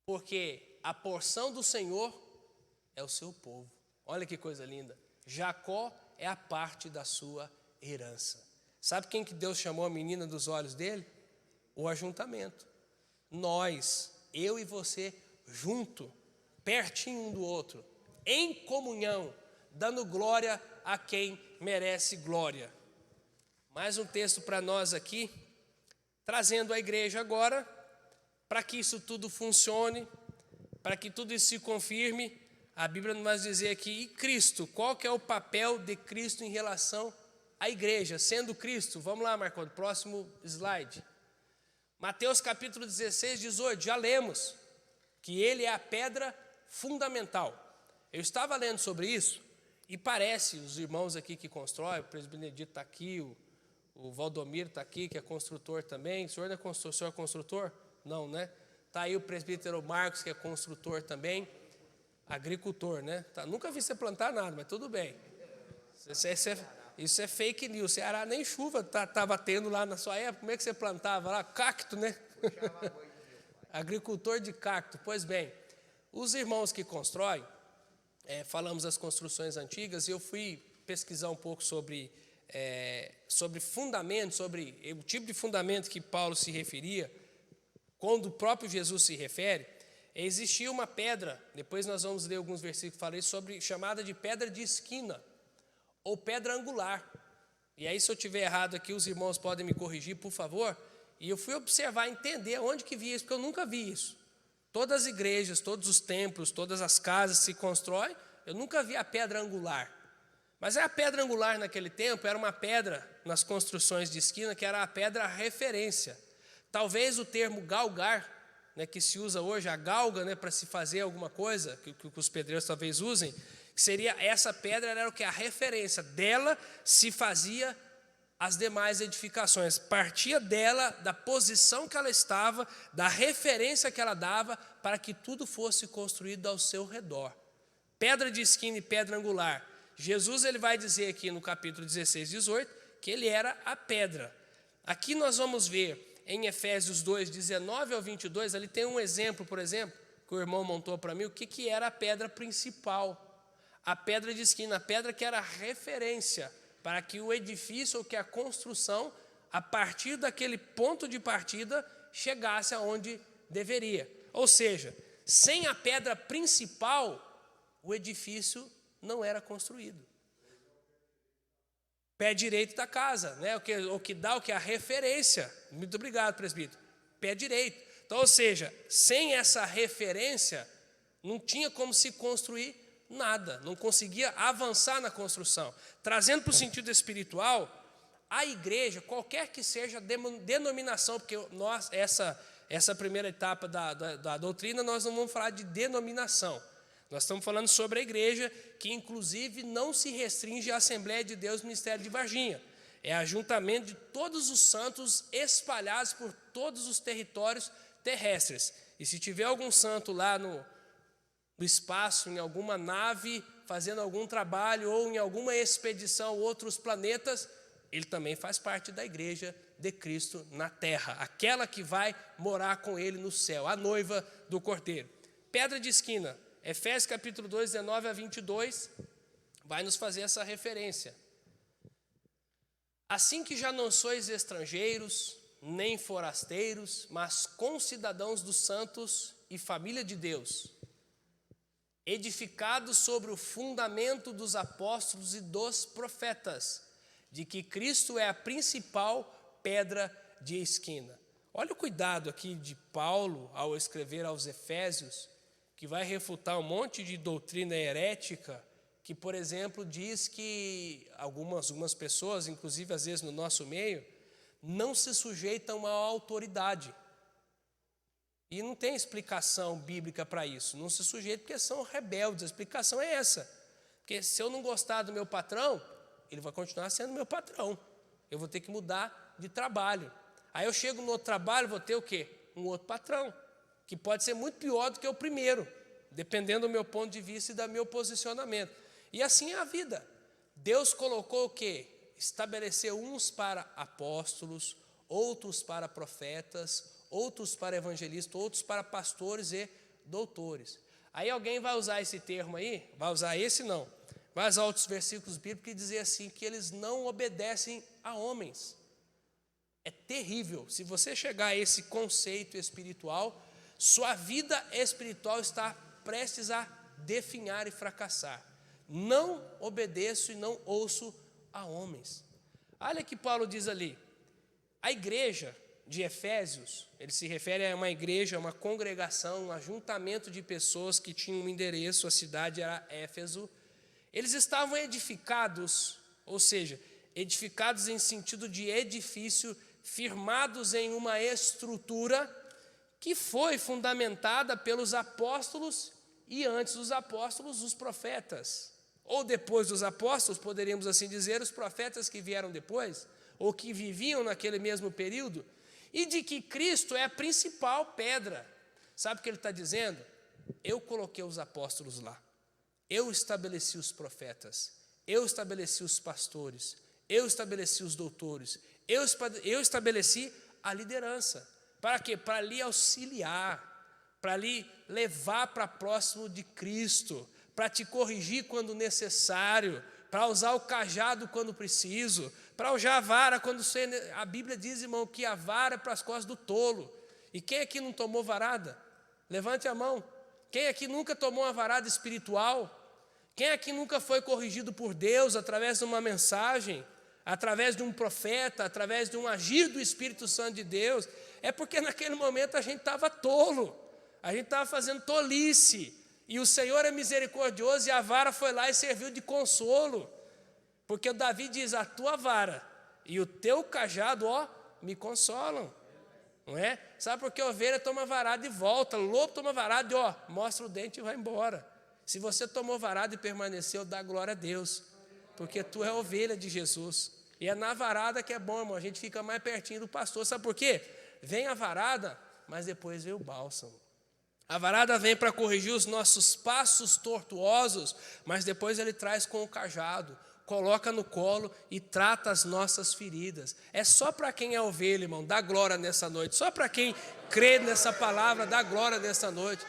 Porque a porção do Senhor é o seu povo. Olha que coisa linda. Jacó é a parte da sua herança. Sabe quem que Deus chamou a menina dos olhos dele? O ajuntamento. Nós, eu e você, junto, pertinho um do outro, em comunhão, dando glória a quem merece glória. Mais um texto para nós aqui, trazendo a igreja agora, para que isso tudo funcione, para que tudo isso se confirme. A Bíblia nos vai dizer aqui, e Cristo, qual que é o papel de Cristo em relação à igreja? Sendo Cristo, vamos lá, Marcos, próximo slide. Mateus capítulo 16, 18, já lemos, que ele é a pedra fundamental. Eu estava lendo sobre isso, e parece, os irmãos aqui que constroem, o presbítero Benedito está aqui, o Valdomiro está aqui, que é construtor também. O senhor é construtor? Não, né? Está aí o presbítero Marcos, que é construtor também. Agricultor, né? Nunca vi você plantar nada, mas tudo bem. Isso é fake news. Ceará nem chuva estava tendo lá na sua época. Como é que você plantava lá? Cacto, né? Agricultor de cacto. Pois bem, os irmãos que constroem, falamos das construções antigas, e eu fui pesquisar um pouco sobre fundamento, sobre o tipo de fundamento que Paulo se referia. quando o próprio Jesus se refere, existia uma pedra, depois nós vamos ler alguns versículos que falei sobre, chamada de pedra de esquina, ou pedra angular. E aí, se eu estiver errado aqui, os irmãos podem me corrigir, por favor. E eu fui observar, entender onde que via isso, porque eu nunca vi isso. Todas as igrejas, todos os templos, todas as casas se constroem, eu nunca vi a pedra angular. Mas a pedra angular naquele tempo era uma pedra nas construções de esquina, que era a pedra referência. Talvez o termo galgar, né, que se usa hoje, a galga, né, para se fazer alguma coisa, que os pedreiros talvez usem, que seria essa pedra, era o que? A referência. Dela se fazia as demais edificações. Partia dela, da posição que ela estava, da referência que ela dava, para que tudo fosse construído ao seu redor. Pedra de esquina e pedra angular. Jesus ele vai dizer aqui no capítulo 16, 18, que ele era a pedra. Aqui nós vamos ver em Efésios 2, 19 ao 22, ali tem um exemplo, por exemplo, que o irmão montou para mim, o que era a pedra principal. A pedra de esquina, a pedra que era referência para que o edifício ou que a construção, a partir daquele ponto de partida, chegasse aonde deveria. Ou seja, sem a pedra principal, o edifício não era construído. Pé direito da casa, né? o que dá o que? A referência. Muito obrigado, presbítero. Pé direito. Então, ou seja, sem essa referência, não tinha como se construir nada, não conseguia avançar na construção. Trazendo para o sentido espiritual, a igreja, qualquer que seja a denominação, porque nós, essa primeira etapa da doutrina, nós não vamos falar de denominação. Nós estamos falando sobre a igreja, que inclusive não se restringe à Assembleia de Deus, Ministério de Varginha. É ajuntamento de todos os santos espalhados por todos os territórios terrestres. E se tiver algum santo lá no espaço, em alguma nave, fazendo algum trabalho, ou em alguma expedição a outros planetas, ele também faz parte da igreja de Cristo na terra, aquela que vai morar com ele no céu, a noiva do Cordeiro. Pedra de esquina, Efésios capítulo 2, 19 a 22, vai nos fazer essa referência. Assim que já não sois estrangeiros, nem forasteiros, mas concidadãos dos santos e família de Deus, edificados sobre o fundamento dos apóstolos e dos profetas, de que Cristo é a principal pedra de esquina. Olha o cuidado aqui de Paulo ao escrever aos Efésios, que vai refutar um monte de doutrina herética, que, por exemplo, diz que algumas pessoas, inclusive às vezes no nosso meio, não se sujeitam à autoridade. E não tem explicação bíblica para isso. Não se sujeita porque são rebeldes. A explicação é essa. Porque se eu não gostar do meu patrão, ele vai continuar sendo meu patrão. Eu vou ter que mudar de trabalho. Aí eu chego no outro trabalho, vou ter o quê? Um outro patrão, que pode ser muito pior do que o primeiro, dependendo do meu ponto de vista e do meu posicionamento. E assim é a vida. Deus colocou o quê? Estabeleceu uns para apóstolos, outros para profetas, outros para evangelistas, outros para pastores e doutores. Aí alguém vai usar esse termo aí, vai usar esse não, vai usar outros versículos bíblicos e dizer assim, que eles não obedecem a homens. É terrível. Se você chegar a esse conceito espiritual, sua vida espiritual está prestes a definhar e fracassar. Não obedeço e não ouço a homens. Olha que Paulo diz ali, a igreja de Efésios, ele se refere a uma igreja, uma congregação, um ajuntamento de pessoas que tinham um endereço, a cidade era Éfeso. Eles estavam edificados, ou seja, edificados em sentido de edifício, firmados em uma estrutura que foi fundamentada pelos apóstolos e antes dos apóstolos, os profetas. Ou depois dos apóstolos, poderíamos assim dizer, os profetas que vieram depois, ou que viviam naquele mesmo período, e de que Cristo é a principal pedra. Sabe o que ele está dizendo? Eu coloquei os apóstolos lá, eu estabeleci os profetas, eu estabeleci os pastores, eu estabeleci os doutores, eu estabeleci a liderança. Para quê? Para lhe auxiliar, para lhe levar para próximo de Cristo, para te corrigir quando necessário, para usar o cajado quando preciso, para usar a vara quando você... A Bíblia diz, irmão, que a vara é para as costas do tolo. E quem aqui não tomou varada? Levante a mão. Quem aqui nunca tomou uma varada espiritual? Quem aqui nunca foi corrigido por Deus através de uma mensagem, através de um profeta, através de um agir do Espírito Santo de Deus? É porque naquele momento a gente estava tolo, a gente estava fazendo tolice, e o Senhor é misericordioso, e a vara foi lá e serviu de consolo, porque o Davi diz: a tua vara e o teu cajado, ó, me consolam. Não é? Sabe por que a ovelha toma varada e volta, lobo toma varada e ó, mostra o dente e vai embora. Se você tomou varada e permaneceu, dá glória a Deus, porque tu é ovelha de Jesus. E é na varada que é bom, irmão, a gente fica mais pertinho do pastor. Sabe por quê? Vem a varada, mas depois vem o bálsamo. A varada vem para corrigir os nossos passos tortuosos, mas depois ele traz com o cajado, coloca no colo e trata as nossas feridas. É só para quem é ovelha, irmão, dá glória nessa noite. Só para quem crê nessa palavra, dá glória nessa noite.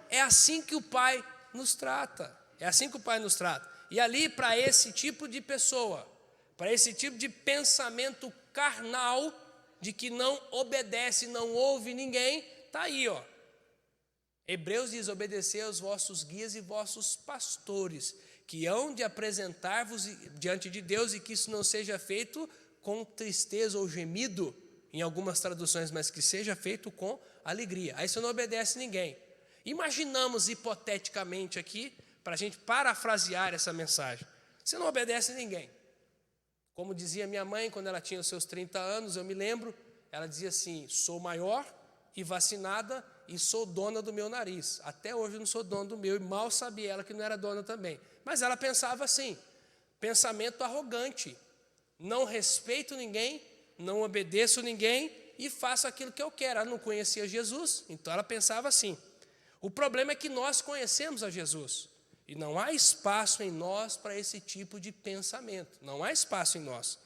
É assim que o Pai nos trata. É assim que o Pai nos trata. E ali, para esse tipo de pessoa, para esse tipo de pensamento carnal, de que não obedece, não ouve ninguém, está aí, ó. Hebreus diz: obedecei aos vossos guias e vossos pastores, que hão de apresentar-vos diante de Deus, e que isso não seja feito com tristeza ou gemido, em algumas traduções, mas que seja feito com alegria. Aí você não obedece ninguém. Imaginamos hipoteticamente aqui, para a gente parafrasear essa mensagem: você não obedece ninguém. Como dizia minha mãe, quando ela tinha os seus 30 anos, eu me lembro, ela dizia assim: sou maior e vacinada e sou dona do meu nariz. Até hoje eu não sou dona do meu, e mal sabia ela que não era dona também. Mas ela pensava assim, pensamento arrogante: não respeito ninguém, não obedeço ninguém e faço aquilo que eu quero. Ela não conhecia Jesus, então ela pensava assim. O problema é que nós conhecemos a Jesus, e não há espaço em nós para esse tipo de pensamento, não há espaço em nós.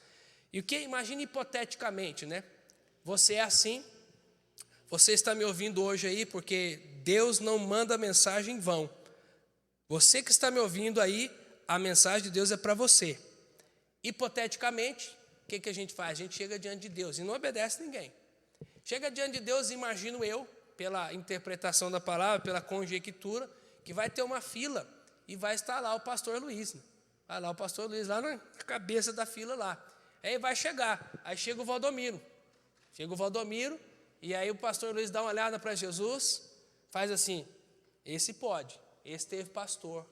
E o que, imagine hipoteticamente, né? Você é assim, você está me ouvindo hoje aí, porque Deus não manda mensagem em vão. Você que está me ouvindo aí, a mensagem de Deus é para você. Hipoteticamente, o que a gente faz? A gente chega diante de Deus e não obedece ninguém. Chega diante de Deus, imagino eu, pela interpretação da palavra, pela conjectura, que vai ter uma fila e vai estar lá o pastor Luiz. Né? Vai lá o pastor Luiz, lá na cabeça da fila lá. Aí vai chegar, aí chega o Valdomiro. Chega o Valdomiro, e aí o pastor Luiz dá uma olhada para Jesus, faz assim: esse pode, esse teve pastor,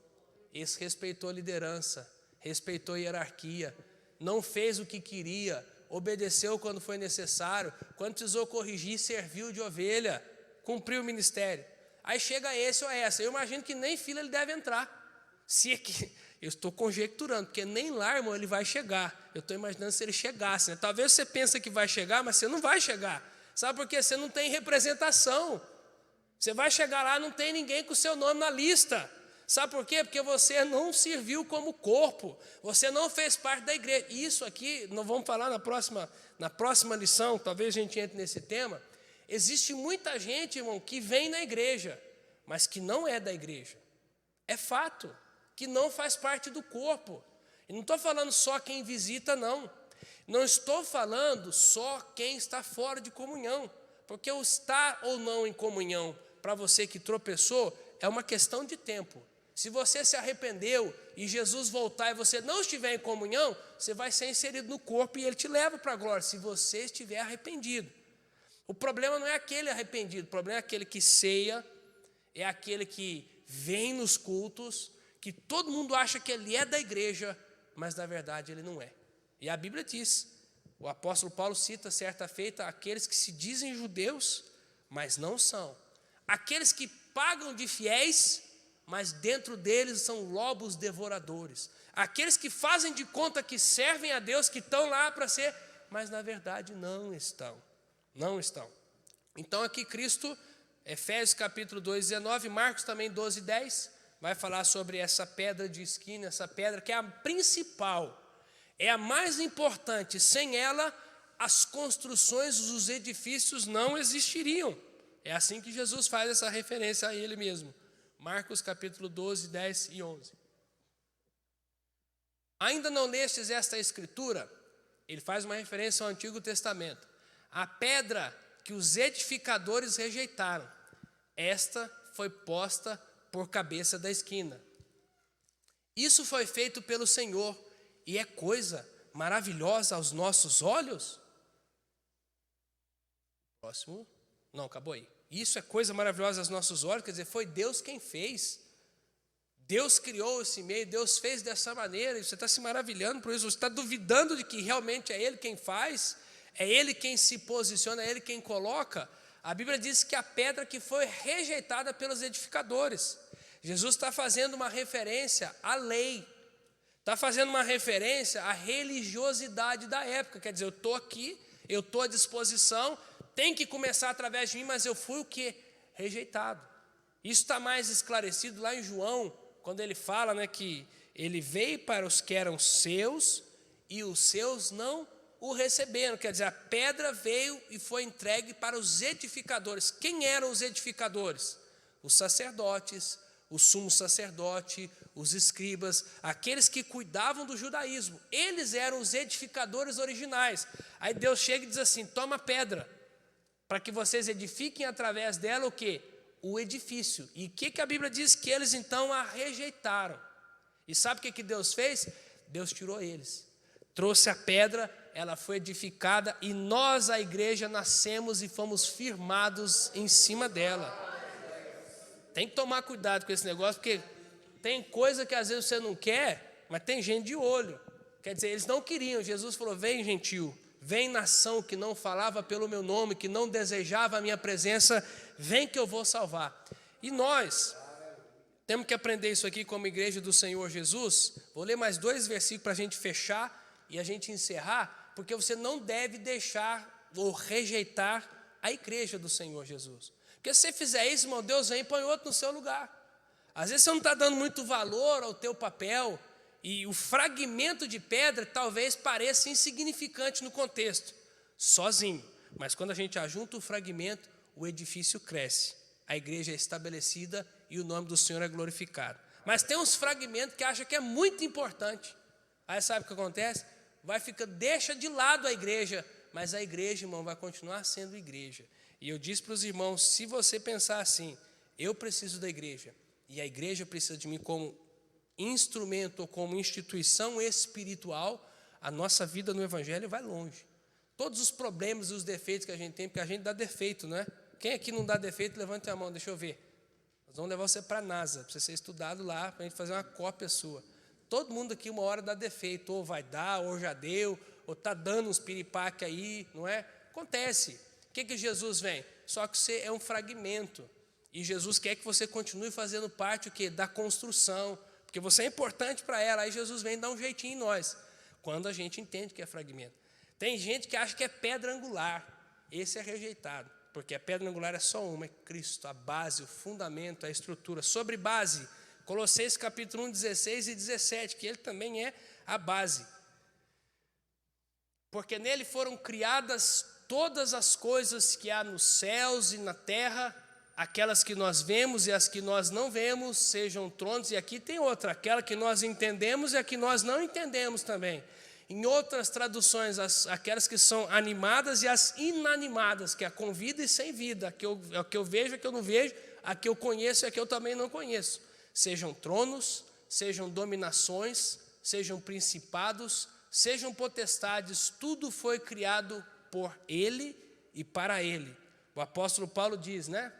esse respeitou a liderança, respeitou a hierarquia, não fez o que queria, obedeceu quando foi necessário, quando precisou corrigir, serviu de ovelha, cumpriu o ministério. Aí chega esse ou essa, eu imagino que nem fila ele deve entrar. Se é que, eu estou conjecturando, porque nem lá, irmão, ele vai chegar. Eu estou imaginando se ele chegasse. Né? Talvez você pense que vai chegar, mas você não vai chegar. Sabe por quê? Você não tem representação. Você vai chegar lá, não tem ninguém com o seu nome na lista. Sabe por quê? Porque você não serviu como corpo. Você não fez parte da igreja. Isso aqui, nós vamos falar na próxima lição, talvez a gente entre nesse tema. Existe muita gente, irmão, que vem na igreja, mas que não é da igreja. É fato, que não faz parte do corpo. E não estou falando só quem visita, não. Não estou falando só quem está fora de comunhão. Porque o estar ou não em comunhão, para você que tropeçou, é uma questão de tempo. Se você se arrependeu e Jesus voltar e você não estiver em comunhão, você vai ser inserido no corpo e ele te leva para a glória, se você estiver arrependido. O problema não é aquele arrependido, o problema é aquele que ceia, é aquele que vem nos cultos, que todo mundo acha que ele é da igreja, mas na verdade ele não é. E a Bíblia diz, o apóstolo Paulo cita certa feita, aqueles que se dizem judeus, mas não são. Aqueles que pagam de fiéis, mas dentro deles são lobos devoradores. Aqueles que fazem de conta que servem a Deus, que estão lá para ser, mas na verdade não estão. Não estão. Então aqui Cristo, Efésios capítulo 2, 19, Marcos também 12, 10, vai falar sobre essa pedra de esquina, essa pedra que é a principal, é a mais importante. Sem ela, as construções, os edifícios não existiriam. É assim que Jesus faz essa referência a ele mesmo. Marcos capítulo 12, 10 e 11. Ainda não lestes esta escritura? Ele faz uma referência ao Antigo Testamento. A pedra que os edificadores rejeitaram. Esta foi posta por cabeça da esquina. Isso foi feito pelo Senhor e é coisa maravilhosa aos nossos olhos? Próximo. Não, acabou aí. Isso é coisa maravilhosa aos nossos olhos, quer dizer, foi Deus quem fez. Deus criou esse meio, Deus fez dessa maneira, e você está se maravilhando por isso, você está duvidando de que realmente é Ele quem faz, é Ele quem se posiciona, é Ele quem coloca. A Bíblia diz que a pedra que foi rejeitada pelos edificadores. Jesus está fazendo uma referência à lei, está fazendo uma referência à religiosidade da época, quer dizer, eu estou aqui, eu estou à disposição, tem que começar através de mim, mas eu fui o quê? Rejeitado. Isso está mais esclarecido lá em João, quando ele fala, né, que ele veio para os que eram seus e os seus não o receberam. Quer dizer, a pedra veio e foi entregue para os edificadores. Quem eram os edificadores? Os sacerdotes, o sumo sacerdote, os escribas, aqueles que cuidavam do judaísmo. Eles eram os edificadores originais. Aí Deus chega e diz assim, toma pedra, para que vocês edifiquem através dela o quê? O edifício. E o que a Bíblia diz? Que eles então a rejeitaram. E sabe o que Deus fez? Deus tirou eles. Trouxe a pedra, ela foi edificada e nós, a igreja, nascemos e fomos firmados em cima dela. Tem que tomar cuidado com esse negócio, porque tem coisa que às vezes você não quer, mas tem gente de olho. Quer dizer, eles não queriam. Jesus falou, vem gentil, vem nação que não falava pelo meu nome, que não desejava a minha presença, vem que eu vou salvar. E nós temos que aprender isso aqui como igreja do Senhor Jesus. Vou ler mais 2 versículos para a gente fechar e a gente encerrar, porque você não deve deixar ou rejeitar a igreja do Senhor Jesus. Porque se você fizer isso, irmão, Deus vem e põe outro no seu lugar. Às vezes você não está dando muito valor ao teu papel, e o fragmento de pedra talvez pareça insignificante no contexto, sozinho. Mas quando a gente ajunta o fragmento, o edifício cresce, a igreja é estabelecida e o nome do Senhor é glorificado. Mas tem uns fragmentos que acham que é muito importante. Aí sabe o que acontece? Deixa de lado a igreja, mas a igreja, irmão, vai continuar sendo igreja. E eu disse para os irmãos, se você pensar assim, eu preciso da igreja, e a igreja precisa de mim como instrumento ou como instituição espiritual, a nossa vida no Evangelho vai longe. Todos os problemas e os defeitos que a gente tem, porque a gente dá defeito, não é? Quem aqui não dá defeito, levante a mão, deixa eu ver. Nós vamos levar você para a NASA, para você ser estudado lá, para a gente fazer uma cópia sua. Todo mundo aqui uma hora dá defeito, ou vai dar, ou já deu, ou está dando uns piripaque aí, não é? Acontece. O que Jesus vem? Só que você é um fragmento. E Jesus quer que você continue fazendo parte o quê? Da construção. Porque você é importante para ela. Aí Jesus vem dar um jeitinho em nós. Quando a gente entende que é fragmento. Tem gente que acha que é pedra angular. Esse é rejeitado. Porque a pedra angular é só uma, é Cristo. A base, o fundamento, a estrutura. Sobre base, Colossenses capítulo 1, 16 e 17. Que ele também é a base. Porque nele foram criadas todas as coisas que há nos céus e na terra, aquelas que nós vemos e as que nós não vemos, sejam tronos, e aqui tem outra, aquela que nós entendemos e a que nós não entendemos também. Em outras traduções, aquelas que são animadas e as inanimadas, que é com vida e sem vida, a que eu vejo, a que eu não vejo, a que eu conheço e a que eu também não conheço. Sejam tronos, sejam dominações, sejam principados, sejam potestades, tudo foi criado por Ele e para Ele. O apóstolo Paulo diz, né?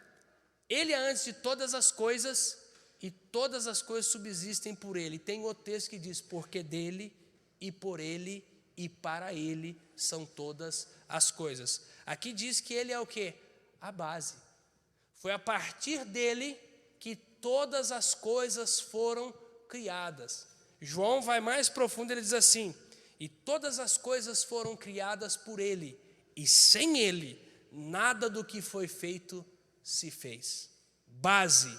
Ele é antes de todas as coisas e todas as coisas subsistem por Ele. Tem outro texto que diz, porque dele e por Ele e para Ele são todas as coisas. Aqui diz que Ele é o quê? A base. Foi a partir dele que todas as coisas foram criadas. João vai mais profundo, ele diz assim, e todas as coisas foram criadas por Ele, e sem Ele, nada do que foi feito se fez. Base,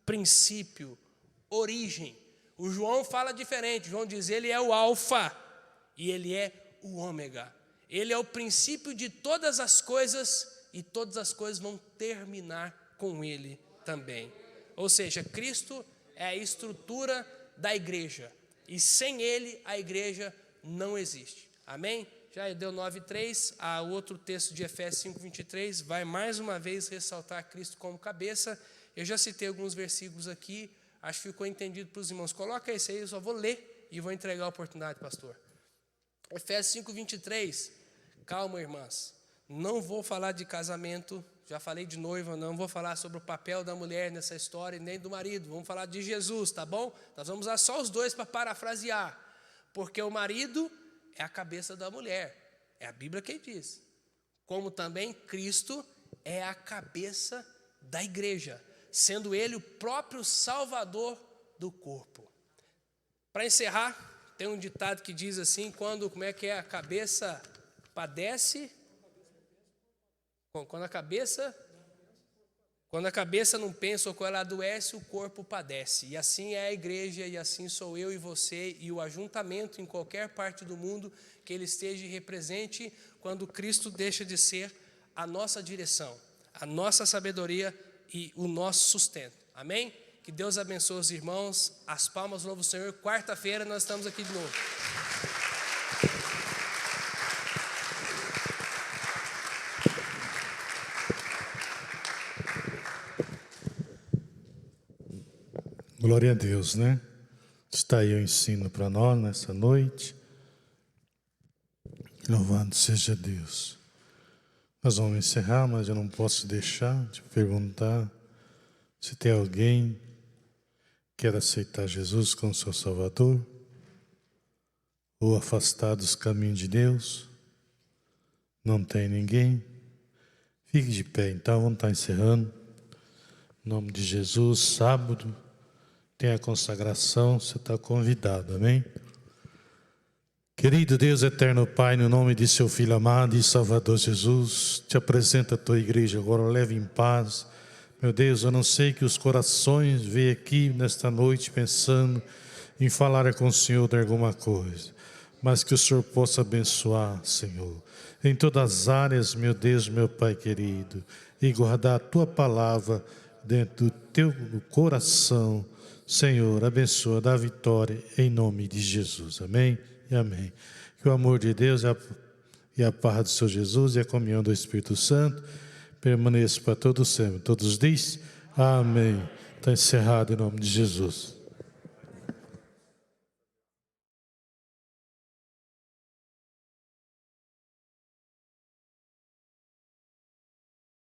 princípio, origem. O João fala diferente. João diz, Ele é o alfa e Ele é o ômega. Ele é o princípio de todas as coisas e todas as coisas vão terminar com Ele também. Ou seja, Cristo é a estrutura da igreja e sem Ele a igreja não existe. Amém? Já deu 9:3, o outro texto de Efésios 5:23 vai mais uma vez ressaltar Cristo como cabeça. Eu já citei alguns versículos aqui, acho que ficou entendido para os irmãos. Coloca esse aí, eu só vou ler e vou entregar a oportunidade, pastor. Efésios 5:23, calma, irmãs, não vou falar de casamento, já falei de noiva, não vou falar sobre o papel da mulher nessa história, nem do marido, vamos falar de Jesus, tá bom? Nós vamos usar só os dois para parafrasear, porque o marido é a cabeça da mulher, é a Bíblia que diz, como também Cristo é a cabeça da igreja, sendo ele o próprio salvador do corpo. Para encerrar, tem um ditado que diz assim, como é que é, a cabeça padece, quando a cabeça não pensa ou quando ela adoece, o corpo padece. E assim é a igreja, e assim sou eu e você, e o ajuntamento em qualquer parte do mundo que ele esteja e represente, quando Cristo deixa de ser a nossa direção, a nossa sabedoria e o nosso sustento. Amém? Que Deus abençoe os irmãos. As palmas do novo Senhor. Quarta-feira nós estamos aqui de novo. Glória a Deus, né? Está aí o ensino para nós nessa noite. Louvado seja Deus. Nós vamos encerrar, mas eu não posso deixar de perguntar se tem alguém que quer aceitar Jesus como seu Salvador ou afastar dos caminhos de Deus. Não tem ninguém? Fique de pé, então, vamos estar encerrando. Em nome de Jesus, sábado tem a consagração, você está convidado, amém? Querido Deus eterno Pai, no nome de seu Filho amado e Salvador Jesus, te apresento a tua igreja agora, leve em paz. Meu Deus, eu não sei que os corações veem aqui nesta noite pensando em falar com o Senhor de alguma coisa, mas que o Senhor possa abençoar, Senhor, em todas as áreas, meu Deus, meu Pai querido, e guardar a tua palavra dentro do teu coração. Senhor, abençoa, dá vitória em nome de Jesus, amém e amém. Que o amor de Deus e a paz do Senhor Jesus e a comunhão do Espírito Santo permaneça para todos sempre. Todos dizem amém. Está encerrado em nome de Jesus.